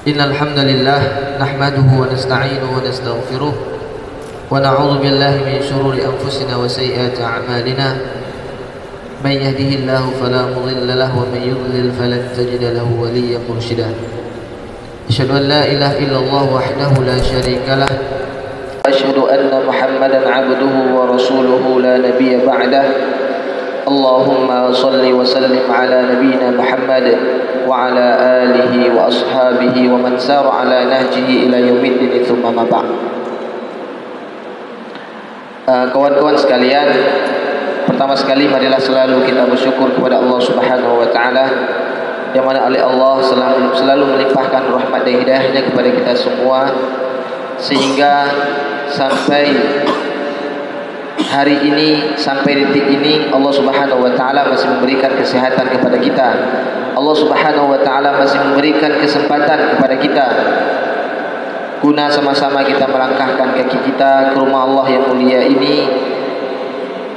Innal hamdalillah nahmaduhu wa nasta'inuhu wa nastaghfiruh wa na'udzu billahi min shururi anfusina wa sayyiati a'malina. Man yahdihillahu fala mudilla lahu wa man yudlil falan tajida lahu waliyyan mursyida. Asyhadu an la ilaha illallah wahdahu la syarika lah wa asyhadu anna Muhammadan 'abduhu wa rasuluhu la nabiyya ba'dah. Allahumma salli wa sallim ala nabiyyina Muhammad wa ala alihi wa ashabihi wa man sara ala nahjihi ila yaumiddin tsumma ma ba'd. Kawan-kawan sekalian, pertama sekali marilah selalu kita bersyukur kepada Allah Subhanahu wa taala yang mana oleh Allah selalu melimpahkan rahmat dan hidayahnya kepada kita semua sehingga sampai hari ini, sampai detik ini Allah Subhanahu wa taala masih memberikan kesehatan kepada kita. Allah Subhanahu wa taala masih memberikan kesempatan kepada kita guna sama-sama kita melangkahkan kaki kita ke rumah Allah yang mulia ini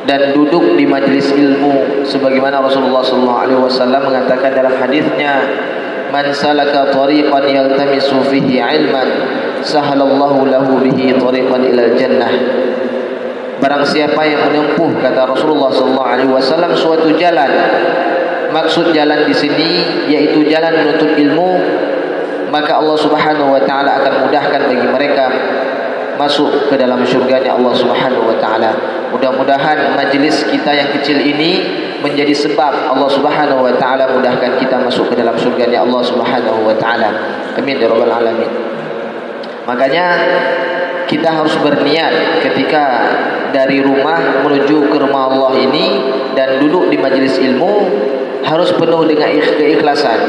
dan duduk di majlis ilmu sebagaimana Rasulullah sallallahu alaihi wasallam mengatakan dalam hadisnya, man salaka tariqan yaltamisu fihi ilman sahalallahu lahu bihi tariqan ilal jannah. Barang siapa yang menempuh, kata Rasulullah sallallahu alaihi wasallam, suatu jalan. Maksud jalan di sini yaitu jalan menuntut ilmu, maka Allah Subhanahu wa taala akan mudahkan bagi mereka masuk ke dalam syurganya Allah Subhanahu wa taala. Mudah-mudahan majlis kita yang kecil ini menjadi sebab Allah Subhanahu wa taala mudahkan kita masuk ke dalam syurganya Allah Subhanahu wa taala. Amin ya rabbal alamin. Makanya kita harus berniat ketika dari rumah menuju ke rumah Allah ini dan duduk di majlis ilmu harus penuh dengan keikhlasan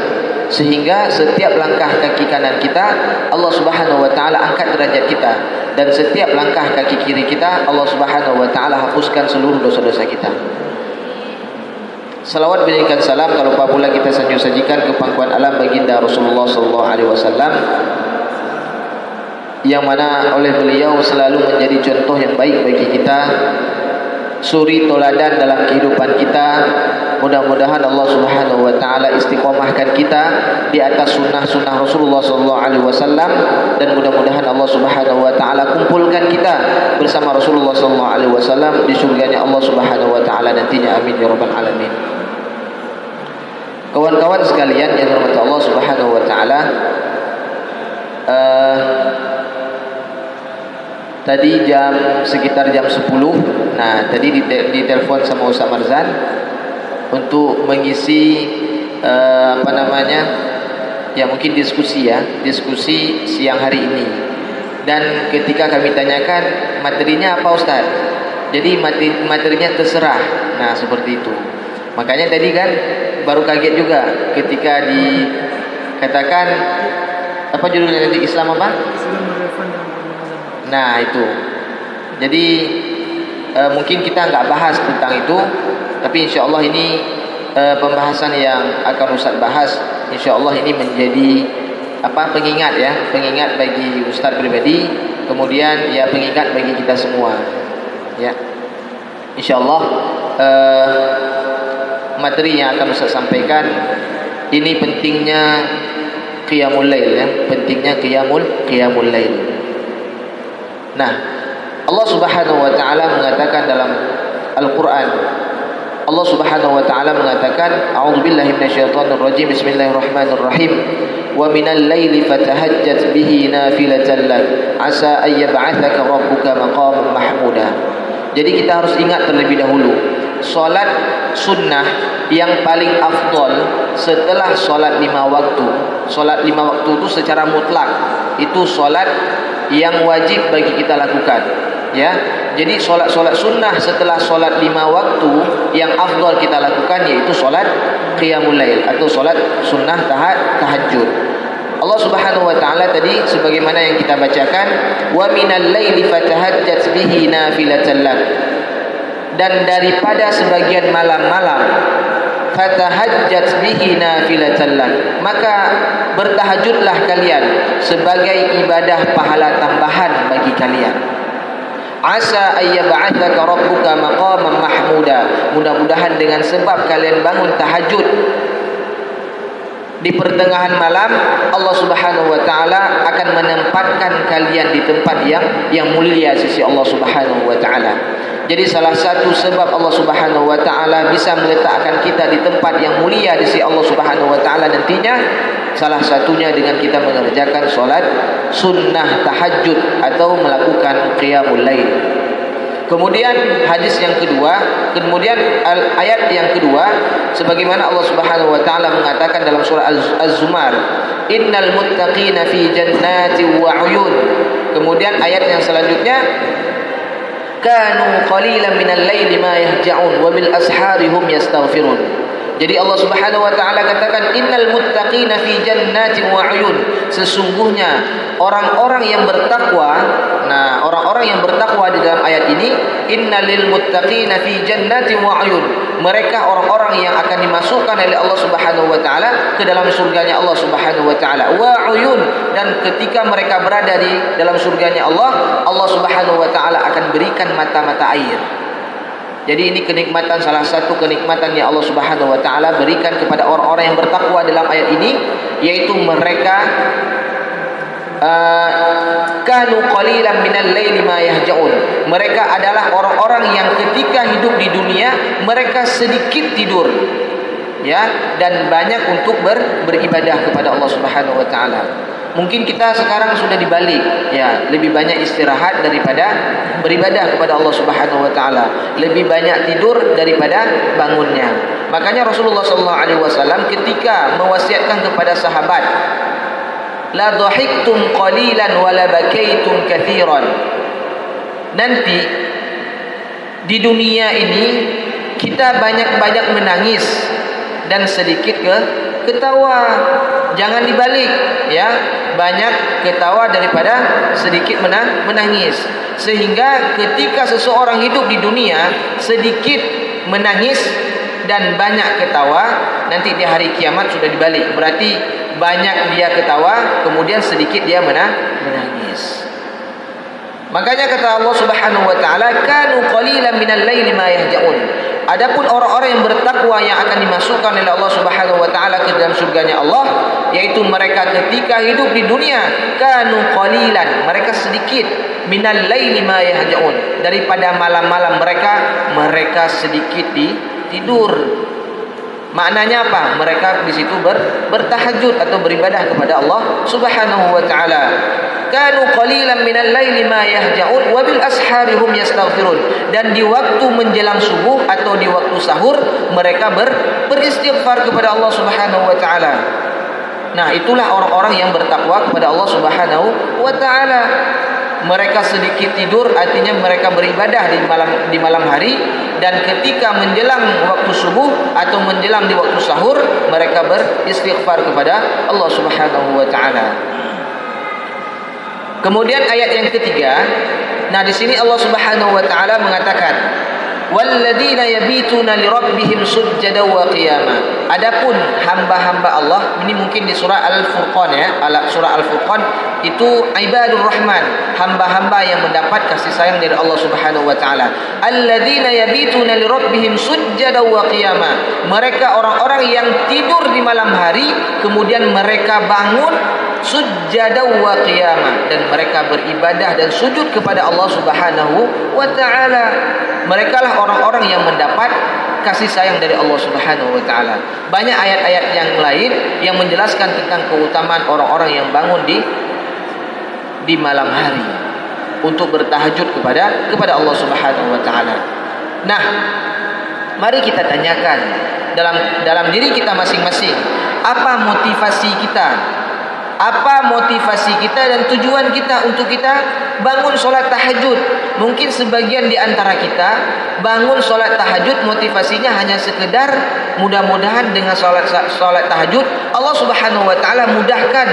sehingga setiap langkah kaki kanan kita Allah Subhanahu wa taala angkat derajat kita dan setiap langkah kaki kiri kita Allah Subhanahu wa taala hapuskan seluruh dosa-dosa kita. Salawat berikan salam kalau pula kita sajikan ke pangkuan alam baginda Rasulullah sallallahu alaihi wasallam yang mana oleh beliau selalu menjadi contoh yang baik bagi kita, suri toladan dalam kehidupan kita. Mudah-mudahan Allah Subhanahu wa taala istiqomahkan kita di atas sunnah-sunnah Rasulullah sallallahu alaihi wasallam dan mudah-mudahan Allah Subhanahu wa taala kumpulkan kita bersama Rasulullah sallallahu alaihi wasallam di surganya Allah Subhanahu wa taala nantinya. Amin ya rabbal alamin. Kawan-kawan sekalian yang dirahmati Allah Subhanahu wa taala, tadi sekitar jam 10. Nah, tadi ditelepon sama Ustaz Marzan untuk mengisi ya mungkin diskusi siang hari ini. Dan ketika kami tanyakan materinya apa Ustaz? Jadi materinya terserah. Nah, seperti itu. Makanya tadi kan baru kaget juga ketika dikatakan apa judulnya nanti, Islam apa? Nah itu, jadi mungkin kita nggak bahas tentang itu, tapi insya Allah ini pembahasan yang akan Ustaz bahas, insya Allah ini menjadi pengingat bagi Ustaz pribadi, kemudian ya pengingat bagi kita semua, ya. Insya Allah materi yang akan Ustaz sampaikan ini pentingnya qiyamul lail, ya, pentingnya qiyamul lail. Nah, Allah Subhanahu wa taala mengatakan dalam Al-Qur'an, Allah Subhanahu wa taala mengatakan, a'udzubillahi minasyaitonir rajim, bismillahirrahmanirrahim, wa minal laili fatahajjat bihi nafilatan lak asa ay yab'atsaka rabbuka maqaman mahmuda. Jadi kita harus ingat terlebih dahulu, salat sunnah yang paling afdal setelah salat 5 waktu. Salat 5 waktu itu secara mutlak itu salat yang wajib bagi kita lakukan, ya. Jadi solat sunnah setelah solat 5 waktu yang afdal kita lakukan yaitu solat qiyamul lail atau solat sunnah tahajud. Allah Subhanahu wa taala tadi sebagaimana yang kita bacakan, wa minal laili fatahajjat bihi nafilatan lak, dan daripada sebagian malam-malam fatahajjat bihi nafilatan lak, maka bertahajudlah kalian sebagai ibadah pahala tambahan bagi kalian. Asa ayyab'atsaka rabbuka maqaman mahmuda, mudah-mudahan dengan sebab kalian bangun tahajud di pertengahan malam Allah Subhanahu wa taala akan menempatkan kalian di tempat yang mulia sisi Allah Subhanahu wa taala. Jadi salah satu sebab Allah Subhanahu wa taala bisa meletakkan kita di tempat yang mulia di sisi Allah Subhanahu wa taala nantinya, salah satunya dengan kita mengerjakan solat sunnah tahajud atau melakukan qiyamul lail. Kemudian hadis yang kedua, kemudian ayat yang kedua, sebagaimana Allah Subhanahu wa taala mengatakan dalam surah Az-Zumar, innal muttaqina fi jannati wa 'uyun. Kemudian ayat yang selanjutnya, kanu qalilan minal laili ma yahja'un wa bil ashari hum yastaghfirun. Jadi Allah Subhanahu wa taala katakan innal muttaqina fi jannatin wa 'uyun. Sesungguhnya orang-orang yang bertakwa. Nah, orang-orang yang bertakwa di dalam ayat ini, innal lil muttaqina fi jannatin wa 'uyun. Mereka orang-orang yang akan dimasukkan oleh Allah Subhanahu wa taala ke dalam surganya Allah Subhanahu wa taala. Wa 'uyun, dan ketika mereka berada di dalam surganya Allah, Allah Subhanahu wa taala akan berikan mata-mata air. Jadi ini kenikmatan, salah satu kenikmatan yang Allah Subhanahu wa taala berikan kepada orang-orang yang bertakwa dalam ayat ini, yaitu mereka kanu qalilan minal laili ma yahja'un. Mereka adalah orang-orang yang ketika hidup di dunia mereka sedikit tidur, ya, dan banyak untuk beribadah kepada Allah Subhanahu wa taala. Mungkin kita sekarang sudah dibalik, ya, lebih banyak istirahat daripada beribadah kepada Allah Subhanahu wa taala, lebih banyak tidur daripada bangunnya. Makanya Rasulullah sallallahu alaihi wasallam ketika mewasiatkan kepada sahabat, la dhahiktum qalilan wa la bakaitum katsiran. Nanti di dunia ini kita banyak-banyak menangis dan sedikit ketawa. Jangan dibalik, ya. Banyak ketawa daripada sedikit menangis. Sehingga ketika seseorang hidup di dunia sedikit menangis dan banyak ketawa, nanti di hari kiamat sudah dibalik. Berarti banyak dia ketawa, kemudian sedikit dia menangis. Makanya kata Allah Subhanahu wa taala, kanu qalilan minal laili ma yahja'un. Adapun orang-orang yang bertakwa yang akan dimasukkan oleh Allah Subhanahu wa taala ke dalam surganya Allah, yaitu mereka ketika hidup di dunia kanu qalilan, mereka sedikit, minal laili ma yahja'un, daripada malam-malam mereka sedikit tidur. Maknanya apa? Mereka di situ bertahajud atau beribadah kepada Allah Subhanahu wa taala. Kanu qalilan minal laili ma yahja'un wa bil ashari hum yastaghfirun. Dan di waktu menjelang subuh atau di waktu sahur mereka beristighfar kepada Allah Subhanahu wa taala. Nah, itulah orang-orang yang bertakwa kepada Allah Subhanahu wa taala. Mereka sedikit tidur, artinya mereka beribadah di malam hari, dan ketika menjelang waktu subuh atau menjelang di waktu sahur mereka beristighfar kepada Allah Subhanahu wa taala. Kemudian ayat yang ketiga, nah di sini Allah Subhanahu wa taala mengatakan, walladzina yabituna lirabbihim sujjadan wa qiyama. Adapun hamba-hamba Allah, ini mungkin di surah Al-Furqan, ya, surah Al-Furqan itu ibadur rahman, hamba-hamba yang mendapat kasih sayang dari Allah Subhanahu wa taala. Alladzina yabituna lirabbihim sujjadan wa qiyama. Mereka orang-orang yang tidur di malam hari kemudian mereka bangun sujjadan wa qiyama, dan mereka beribadah dan sujud kepada Allah Subhanahu wa taala. Mereka lah orang-orang yang mendapat kasih sayang dari Allah Subhanahu wa taala. Banyak ayat-ayat yang lain yang menjelaskan tentang keutamaan orang-orang yang bangun di malam hari untuk bertahajud kepada Allah Subhanahu wa taala. Nah, mari kita tanyakan dalam diri kita masing-masing, apa motivasi kita? Apa motivasi kita dan tujuan kita untuk kita bangun solat tahajud? Mungkin sebagian di antara kita bangun solat tahajud motivasinya hanya sekedar mudah-mudahan dengan solat tahajud Allah Subhanahu wa taala mudahkan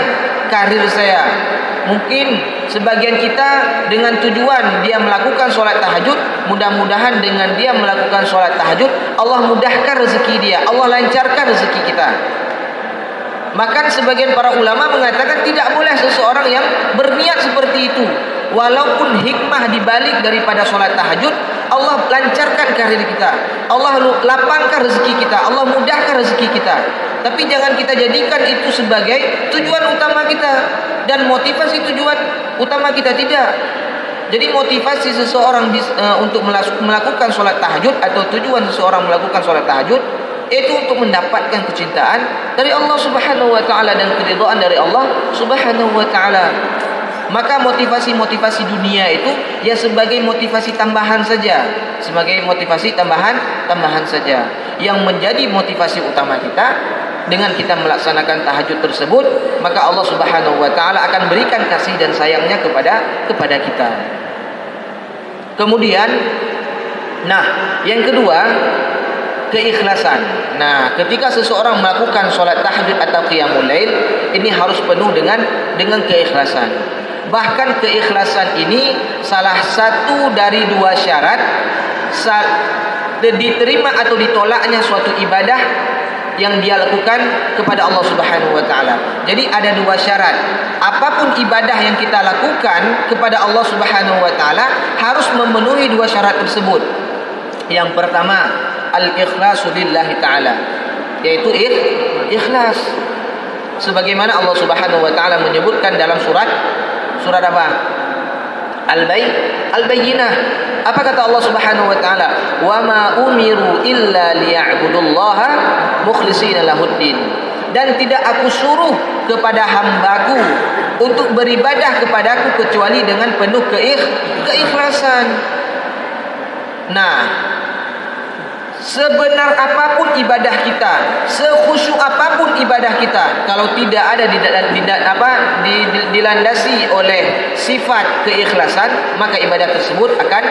karir saya. Mungkin sebagian kita dengan tujuan dia melakukan solat tahajud, mudah-mudahan dengan dia melakukan solat tahajud Allah mudahkan rezeki dia, Allah lancarkan rezeki kita. Maka sebagian para ulama mengatakan tidak boleh seseorang yang berniat seperti itu. Walaupun hikmah dibalik daripada solat tahajud, Allah lancarkan karir kita, Allah lapangkan rezeki kita, Allah mudahkan rezeki kita. Tapi jangan kita jadikan itu sebagai tujuan utama kita dan motivasi tujuan utama kita, tidak. Jadi motivasi seseorang untuk melakukan sholat tahajud atau tujuan seseorang melakukan sholat tahajud itu untuk mendapatkan kecintaan dari Allah Subhanahu wa taala dan keridhaan dari Allah Subhanahu wa taala. Maka motivasi-motivasi dunia itu ya sebagai motivasi tambahan saja, sebagai motivasi tambahan saja. Yang menjadi motivasi utama kita dengan kita melaksanakan tahajud tersebut, maka Allah Subhanahu wa taala akan berikan kasih dan sayangnya kepada kita. Kemudian yang kedua, keikhlasan. Ketika seseorang melakukan sholat tahajud atau qiyamul lail, ini harus penuh dengan keikhlasan. Bahkan keikhlasan ini salah satu dari dua syarat diterima atau ditolaknya suatu ibadah yang dia lakukan kepada Allah Subhanahu wa taala. Jadi ada dua syarat. Apapun ibadah yang kita lakukan kepada Allah Subhanahu wa taala harus memenuhi dua syarat tersebut. Yang pertama, al-ikhlasu lillahi taala, yaitu ikhlas. Sebagaimana Allah Subhanahu wa taala menyebutkan dalam surat apa? Al-Bayyinah. Apa kata Allah Subhanahu wa taala? Wa ma umiru illa liya'budullaha mukhlishina lahuddin. Dan tidak aku suruh kepada hambaku untuk beribadah kepadaku kecuali dengan penuh keikhlasan. Sebenar apapun ibadah kita, sekhusyuk apapun ibadah kita, kalau tidak ada dilandasi oleh sifat keikhlasan, maka ibadah tersebut akan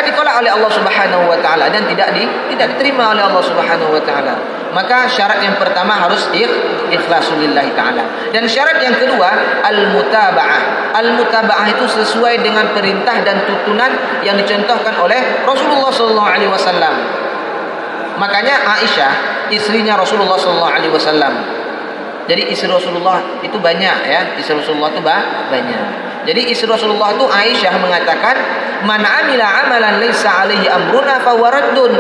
ditolak oleh Allah Subhanahu wa taala dan tidak diterima oleh Allah Subhanahu wa taala. Maka syarat yang pertama harus ikhlasul lillahi taala. Dan syarat yang kedua, al-mutaba'ah. Al-mutaba'ah itu sesuai dengan perintah dan tuntunan yang dicontohkan oleh Rasulullah sallallahu alaihi wasallam. Makanya Aisyah, istrinya Rasulullah sallallahu alaihi wasallam. Jadi istri Rasulullah itu banyak ya, istri Rasulullah itu banyak. Jadi istri Rasulullah itu Aisyah mengatakan, "Man 'amila 'amalan laisa 'alaihi amruna fa huwa raddun."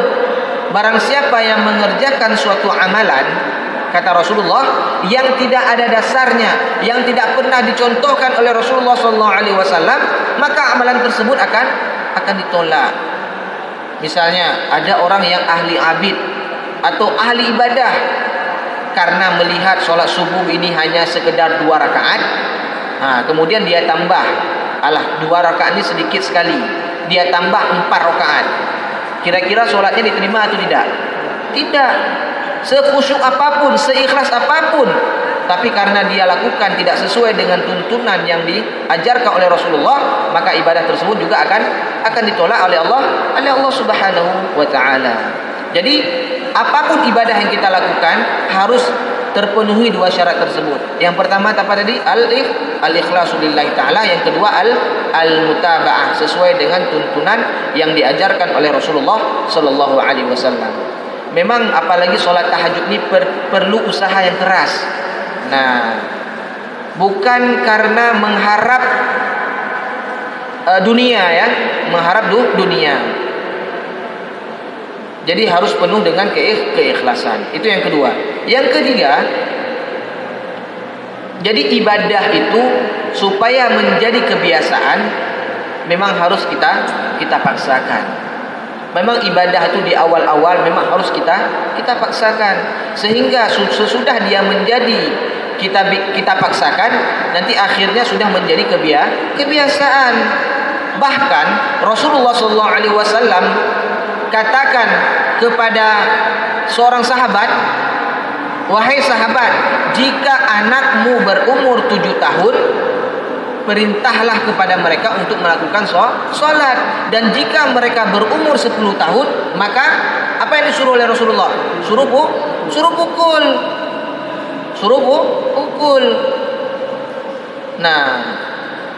Barang siapa yang mengerjakan suatu amalan, kata Rasulullah, yang tidak ada dasarnya, yang tidak pernah dicontohkan oleh Rasulullah SAW, maka amalan tersebut akan ditolak. Misalnya ada orang yang ahli abid atau ahli ibadah, karena melihat sholat subuh ini hanya sekedar 2 rakaat, kemudian dia tambah, 2 rakaat ini sedikit sekali, dia tambah 4 rakaat. Kira-kira sholatnya diterima atau tidak? Tidak. Sekhusyuk apapun, seikhlas apapun, tapi karena dia lakukan tidak sesuai dengan tuntunan yang diajarkan oleh Rasulullah, maka ibadah tersebut juga akan ditolak oleh Allah Subhanahu wa taala. Jadi apapun ibadah yang kita lakukan harus terpenuhi 2 syarat tersebut. Yang pertama apa tadi? Al-ikhlasu lillahi ta'ala. Yang kedua al-mutaba'ah, sesuai dengan tuntunan yang diajarkan oleh Rasulullah sallallahu alaihi wasallam. Memang apalagi sholat tahajud ini perlu usaha yang keras. Bukan karena mengharap dunia ya, mengharap dunia. Jadi harus penuh dengan keikhlasan. Itu yang kedua. Yang ketiga, jadi ibadah itu supaya menjadi kebiasaan memang harus kita paksakan. Memang ibadah itu di awal-awal memang harus kita paksakan, sehingga sesudah dia menjadi kita paksakan, nanti akhirnya sudah menjadi kebiasaan. Bahkan Rasulullah SAW katakan kepada seorang sahabat, "Wahai sahabat, jika anakmu berumur 7 tahun, perintahlah kepada mereka untuk melakukan sholat. Dan jika mereka berumur 10 tahun, maka apa yang disuruh oleh Rasulullah? Suruh pukul.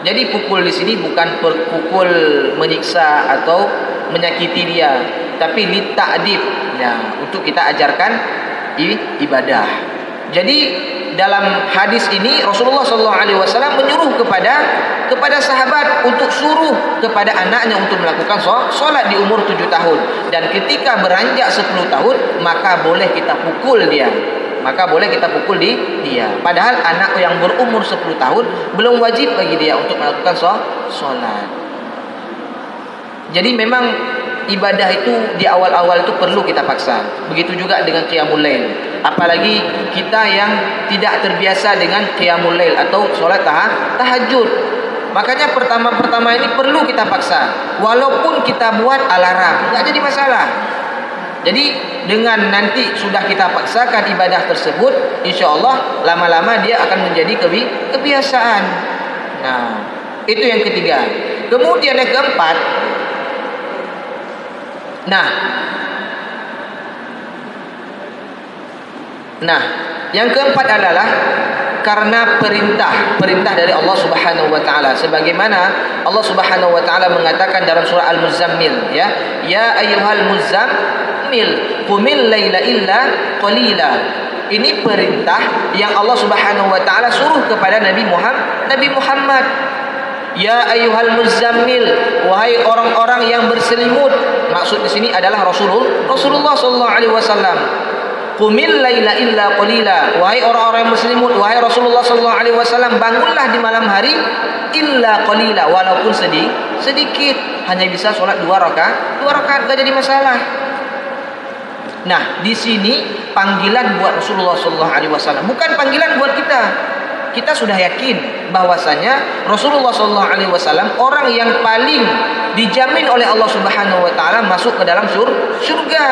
Jadi pukul di sini bukan pukul menyiksa atau menyakiti dia, tapi lita'dib, untuk kita ajarkan ibadah. Jadi dalam hadis ini Rasulullah SAW menyuruh kepada sahabat untuk suruh kepada anaknya untuk melakukan solat di umur 7 tahun. Dan ketika beranjak 10 tahun, maka boleh kita pukul dia. Padahal anak yang berumur 10 tahun belum wajib bagi dia untuk melakukan solat. Jadi memang ibadah itu di awal-awal itu perlu kita paksa. Begitu juga dengan qiyamul lail. Apalagi kita yang tidak terbiasa dengan qiyamul lail atau solat tahajud. Makanya pertama-pertama ini perlu kita paksa. Walaupun kita buat alarm, enggak jadi masalah. Jadi dengan nanti sudah kita paksakan ibadah tersebut, insya-Allah lama-lama dia akan menjadi kebiasaan. Nah, itu yang ketiga. Kemudian yang keempat, yang keempat adalah karena perintah dari Allah Subhanahu wa taala, sebagaimana Allah Subhanahu wa taala mengatakan dalam surah Al-Muzammil, ya ayyuhal muzammil qumil laila illa qalila. Ini perintah yang Allah Subhanahu wa taala suruh kepada Nabi Muhammad. Ya ayyuhal muzammil, wahai orang-orang yang berselimut. Maksud di sini adalah Rasulullah sallallahu alaihi wasallam. Qumil laila illa qalila, wahai orang-orang yang berselimut, wahai Rasulullah sallallahu alaihi wasallam, bangunlah di malam hari illa qalila, walaupun sedikit, hanya bisa solat 2 rakaat enggak jadi masalah. Nah, di sini panggilan buat Rasulullah sallallahu alaihi wasallam, bukan panggilan buat kita. Kita sudah yakin bahwasanya Rasulullah sallallahu alaihi wasallam orang yang paling dijamin oleh Allah Subhanahu wa taala masuk ke dalam surga.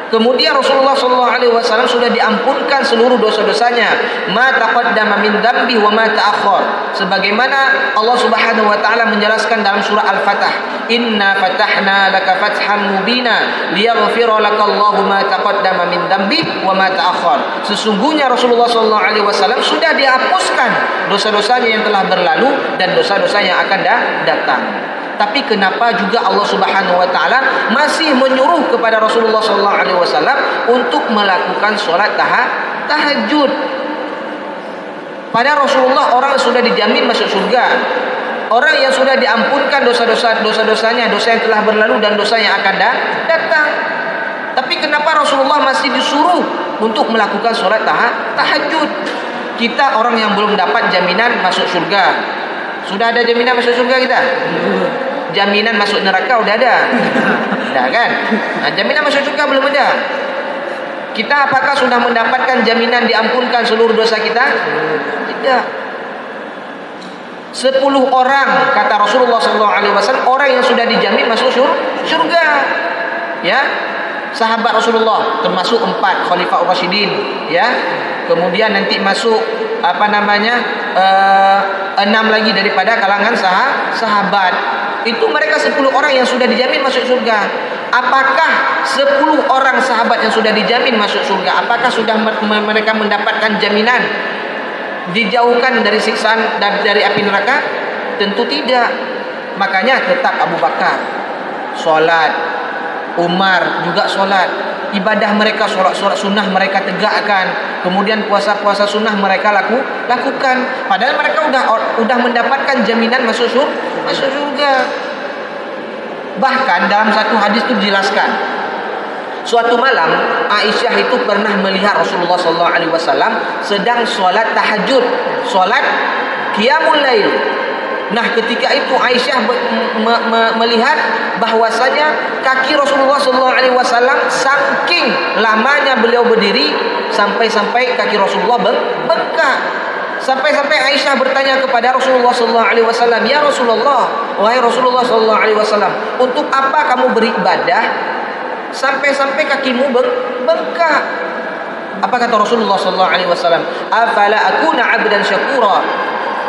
Kemudian Rasulullah SAW sudah diampunkan seluruh dosa-dosanya. Ma taqaddama min dzambi wa ma ta'akhkhar. Sebagaimana Allah Subhanahu wa taala menjelaskan dalam surah Al-Fatah, "Inna fatahna laka fatham mubina liyaghfira lakallahu ma taqaddama min dzambi wa ma ta'akhkhar." Sesungguhnya Rasulullah SAW sudah dihapuskan dosa-dosanya yang telah berlalu dan dosa-dosa yang akan datang. Tapi kenapa juga Allah Subhanahu wa taala masih menyuruh kepada Rasulullah sallallahu alaihi wasallam untuk melakukan salat tahajud? Padahal Rasulullah orang yang sudah dijamin masuk surga. Orang yang sudah diampunkan dosa-dosanya, dosa yang telah berlalu dan dosa yang akan datang. Tapi kenapa Rasulullah masih disuruh untuk melakukan salat tahajud? Kita orang yang belum dapat jaminan masuk surga. Sudah ada jaminan masuk surga kita? Jaminan masuk neraka udah ada. Dah kan? Nah, jaminan masuk surga belum ada. Kita apakah sudah mendapatkan jaminan diampunkan seluruh dosa kita? Tidak. 10 orang kata Rasulullah SAW, orang yang sudah dijamin masuk surga. Ya. Sahabat Rasulullah termasuk 4 Khalifah Rasyidin, ya. Kemudian nanti masuk 6 lagi daripada kalangan sahabat. Itu mereka 10 orang yang sudah dijamin masuk surga. Apakah 10 orang sahabat yang sudah dijamin masuk surga, apakah sudah mereka mendapatkan jaminan dijauhkan dari siksaan dari api neraka? Tentu tidak. Makanya tetap Abu Bakar solat, Umar juga solat. Ibadah mereka, solat sunnah mereka tegakkan. Kemudian puasa sunnah mereka lakukan. Padahal mereka udah mendapatkan jaminan masuk surga. Bahkan dalam satu hadis itu dijelaskan, suatu malam Aisyah itu pernah melihat Rasulullah SAW sedang solat tahajud, solat qiyamul lail. Nah, ketika itu Aisyah melihat bahwasanya kaki Rasulullah SAW saking lamanya beliau berdiri sampai kaki Rasulullah bengkak. Sampai Aisyah bertanya kepada Rasulullah SAW, "Ya Rasulullah, wahai Rasulullah SAW, untuk apa kamu beribadah sampai kakimu bengkak?" Apa kata Rasulullah SAW? "Afala akuna 'abdan syakura?"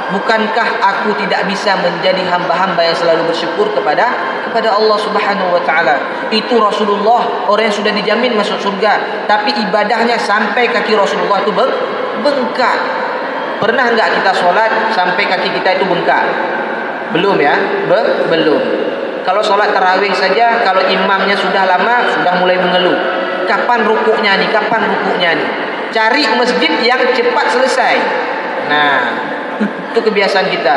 Bukankah aku tidak bisa menjadi hamba-hamba yang selalu bersyukur kepada Allah Subhanahu wa taala? Itu Rasulullah, orang yang sudah dijamin masuk surga, tapi ibadahnya sampai kaki Rasulullah itu bengkak. Pernah enggak kita sholat sampai kaki kita itu bengkak? Belum ya? Belum. Kalau sholat tarawih saja, kalau imamnya sudah lama, sudah mulai mengeluh. Kapan rukuknya nih? cari masjid yang cepat selesai. Nah, itu kebiasaan kita.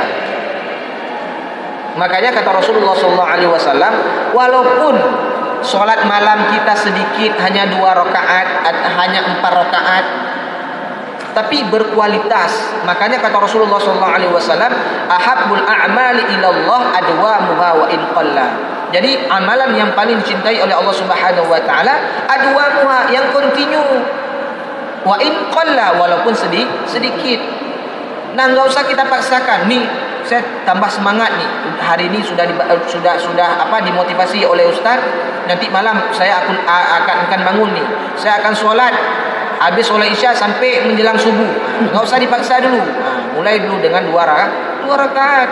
Makanya kata Rasulullah SAW, walaupun solat malam kita sedikit, hanya 2 rakaat, hanya 4 rakaat, tapi berkualitas. Makanya kata Rasulullah SAW, ahabbul a'mali ilallah adwamuha wa in qalla. Jadi amalan yang paling dicintai oleh Allah Subhanahu wa taala adwamuha, yang kontinu, wa in qalla, walaupun sedikit. Nah, enggak usah kita paksakan. Nih, saya tambah semangat nih. Hari ini sudah dimotivasi oleh ustaz. Nanti malam saya akan bangun nih. Saya akan sholat. Habis sholat isya sampai menjelang subuh. Enggak usah dipaksa dulu. Mulai dulu dengan 2 rakaat.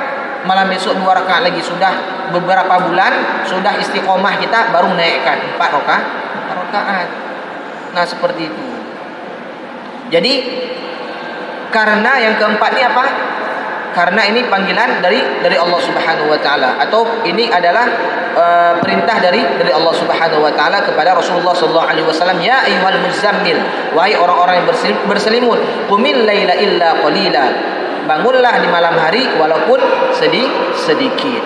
Malam besok 2 rakaat lagi. Sudah beberapa bulan, sudah istiqomah kita, baru menaikkan 4 rakaat. Nah, seperti itu. Jadi karena yang keempat ini apa? Karena ini panggilan dari Allah Subhanahu wa taala, atau ini adalah perintah dari Allah Subhanahu wa taala kepada Rasulullah sallallahu alaihi wasallam, ya ayyuhal muzammil, wahai orang-orang yang berselimut, qumil laila illa qalila, bangunlah di malam hari walaupun sedikit.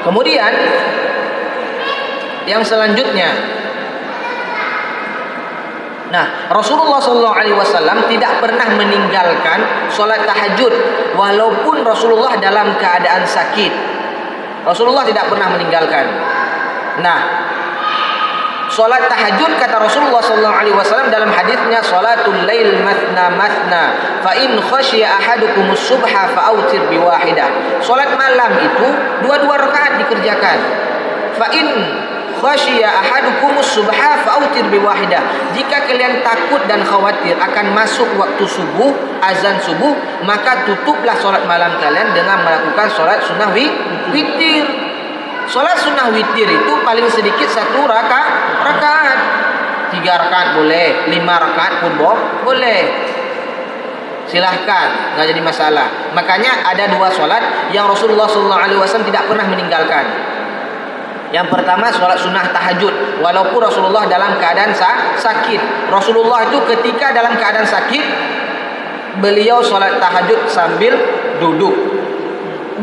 Kemudian yang selanjutnya, nah, Rasulullah SAW tidak pernah meninggalkan solat tahajud walaupun Rasulullah dalam keadaan sakit. Rasulullah tidak pernah meninggalkan. Nah, solat tahajud kata Rasulullah SAW dalam hadisnya, salatul lail matna matna, fa in khashiya ahadukumus subha fa'autir biwahidah. Solat malam itu 2 rakaat dikerjakan. Fa in khasyiya ahadukumus subha fa'autir biwahidah. Jika kalian takut dan khawatir akan masuk waktu subuh, azan subuh, maka tutuplah solat malam kalian dengan melakukan solat sunnah witir. Solat sunnah witir itu paling sedikit 1 rakaat. 3 rakaat boleh, 5 rakaat pun boleh. Silahkan, nggak jadi masalah. Makanya ada 2 solat yang Rasulullah SAW tidak pernah meninggalkan. Yang pertama, solat sunnah tahajud walaupun Rasulullah dalam keadaan sakit. Rasulullah itu ketika dalam keadaan sakit, beliau solat tahajud sambil duduk.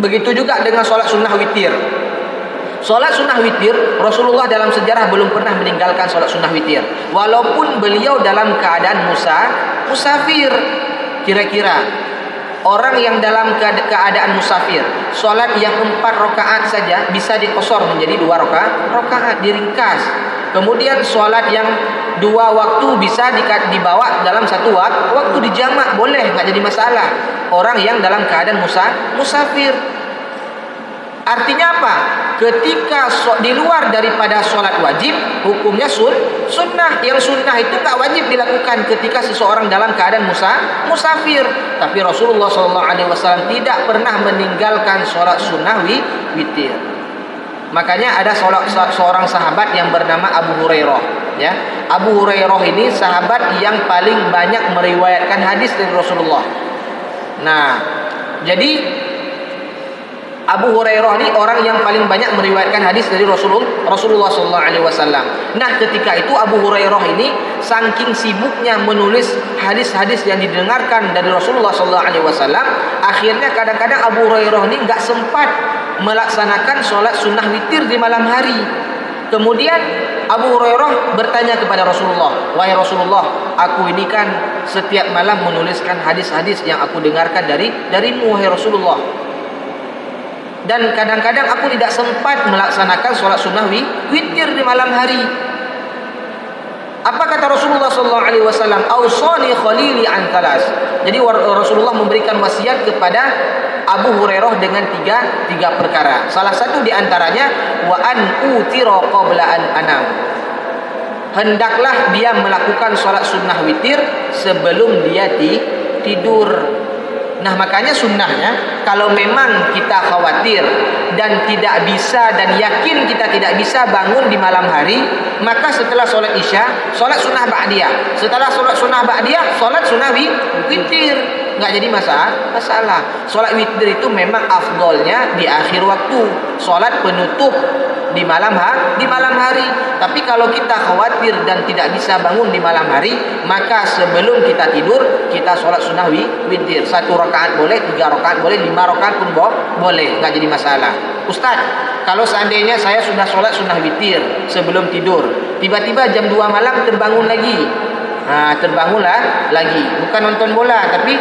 Begitu juga dengan solat sunnah witir. Solat sunnah witir, Rasulullah dalam sejarah belum pernah meninggalkan solat sunnah witir walaupun beliau dalam keadaan musafir. Kira-kira orang yang dalam keadaan musafir, solat yang 4 rakaat saja bisa dikosor menjadi 2 rakaat, diringkas. Kemudian solat yang 2 waktu bisa dibawa dalam 1 waktu, dijamak, boleh, nggak jadi masalah. Orang yang dalam keadaan musafir. Artinya apa? Ketika di luar daripada solat wajib, hukumnya sunnah. Yang sunnah itu nggak wajib dilakukan ketika seseorang dalam keadaan musafir. Tapi Rasulullah SAW tidak pernah meninggalkan solat sunnah witir. Makanya ada seorang sahabat yang bernama Abu Hurairah. Ya, Abu Hurairah ini sahabat yang paling banyak meriwayatkan hadis dari Rasulullah. Nah, jadi Abu Hurairah ini orang yang paling banyak meriwayatkan hadis dari Rasulullah SAW. Nah, ketika itu Abu Hurairah ini saking sibuknya menulis hadis-hadis yang didengarkan dari Rasulullah SAW, akhirnya kadang-kadang Abu Hurairah ini nggak sempat melaksanakan sholat sunnah witir di malam hari. Kemudian Abu Hurairah bertanya kepada Rasulullah, wahai Rasulullah, aku ini kan setiap malam menuliskan hadis-hadis yang aku dengarkan darimu, wahai Rasulullah. Dan kadang-kadang aku tidak sempat melaksanakan sholat sunnah witir di malam hari. Apa kata Rasulullah SAW? Ausani khalili an talas. Jadi Rasulullah memberikan wasiat kepada Abu Hurairah dengan tiga perkara. Salah satu di antaranya, wa an utira qabla an anam. Hendaklah dia melakukan sholat sunnah witir sebelum dia tidur. Nah, makanya sunnahnya, kalau memang kita khawatir dan tidak bisa dan yakin kita tidak bisa bangun di malam hari, maka setelah sholat isya, sholat sunnah ba'diyah. Setelah sholat sunnah ba'diyah, sholat sunnah witir. Nggak jadi masalah. Sholat witir itu memang afdolnya di akhir waktu. Sholat penutup di malam hari. Tapi kalau kita khawatir dan tidak bisa bangun di malam hari, maka sebelum kita tidur kita solat sunnah witir. 1 rakaat boleh, 3 rakaat boleh, 5 rakaat pun boleh, nggak jadi masalah. Ustaz, kalau seandainya saya sudah solat sunnah witir sebelum tidur, tiba-tiba jam 2 malam terbangun lagi. Terbangunlah lagi, bukan nonton bola tapi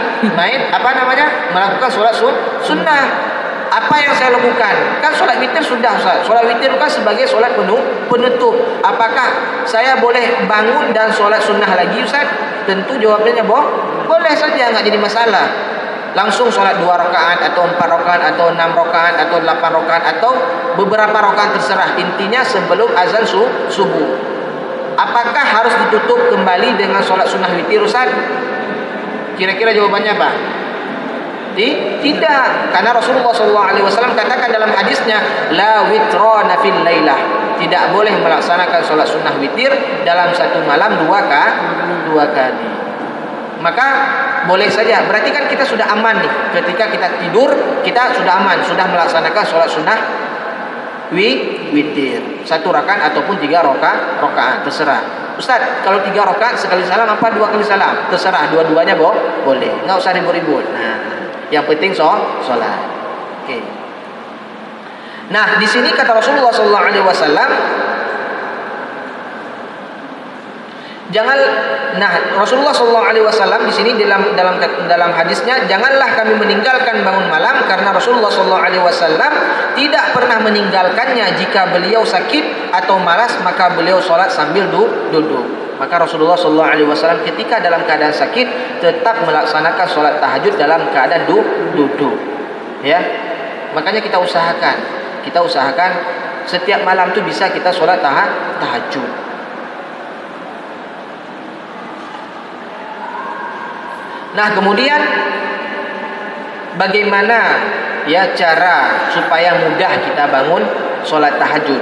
melakukan solat sunnah. Apa yang saya lakukan? Kan solat witir sudah, Ustaz. Solat witir kan sebagai solat penutup. Apakah saya boleh bangun dan solat sunnah lagi, Ustaz? Tentu jawabannya boleh saja, enggak jadi masalah. Langsung solat 2 rakaat atau 4 rakaat atau 6 rakaat atau 8 rakaat atau beberapa rakaat terserah. Intinya sebelum azan subuh. Apakah harus ditutup kembali dengan solat sunnah witir, Ustaz? Kira-kira jawabannya apa? Tidak, karena Rasulullah SAW katakan dalam hadisnya, la witrana fil lailah, tidak boleh melaksanakan solat sunnah witir dalam satu malam 2 kali. Maka boleh saja, berarti kan kita sudah aman nih. Ketika kita tidur, kita sudah aman, sudah melaksanakan solat sunnah witir 1 rakaat ataupun 3 rakaat, terserah. Ustaz, kalau 3 rakaat sekali salam apa 2 kali salam? Terserah, dua-duanya boleh, nggak usah ribut-ribut. Yang penting sholat. Oke. Nah, di sini kata Rasulullah SAW, Rasulullah SAW di sini dalam hadisnya, janganlah kami meninggalkan bangun malam, karena Rasulullah SAW tidak pernah meninggalkannya jika beliau sakit atau malas, maka beliau sholat sambil duduk. Maka Rasulullah SAW ketika dalam keadaan sakit tetap melaksanakan sholat tahajud dalam keadaan duduk. Ya, makanya kita usahakan setiap malam itu bisa kita sholat tahajud. Nah, kemudian bagaimana ya cara supaya mudah kita bangun sholat tahajud?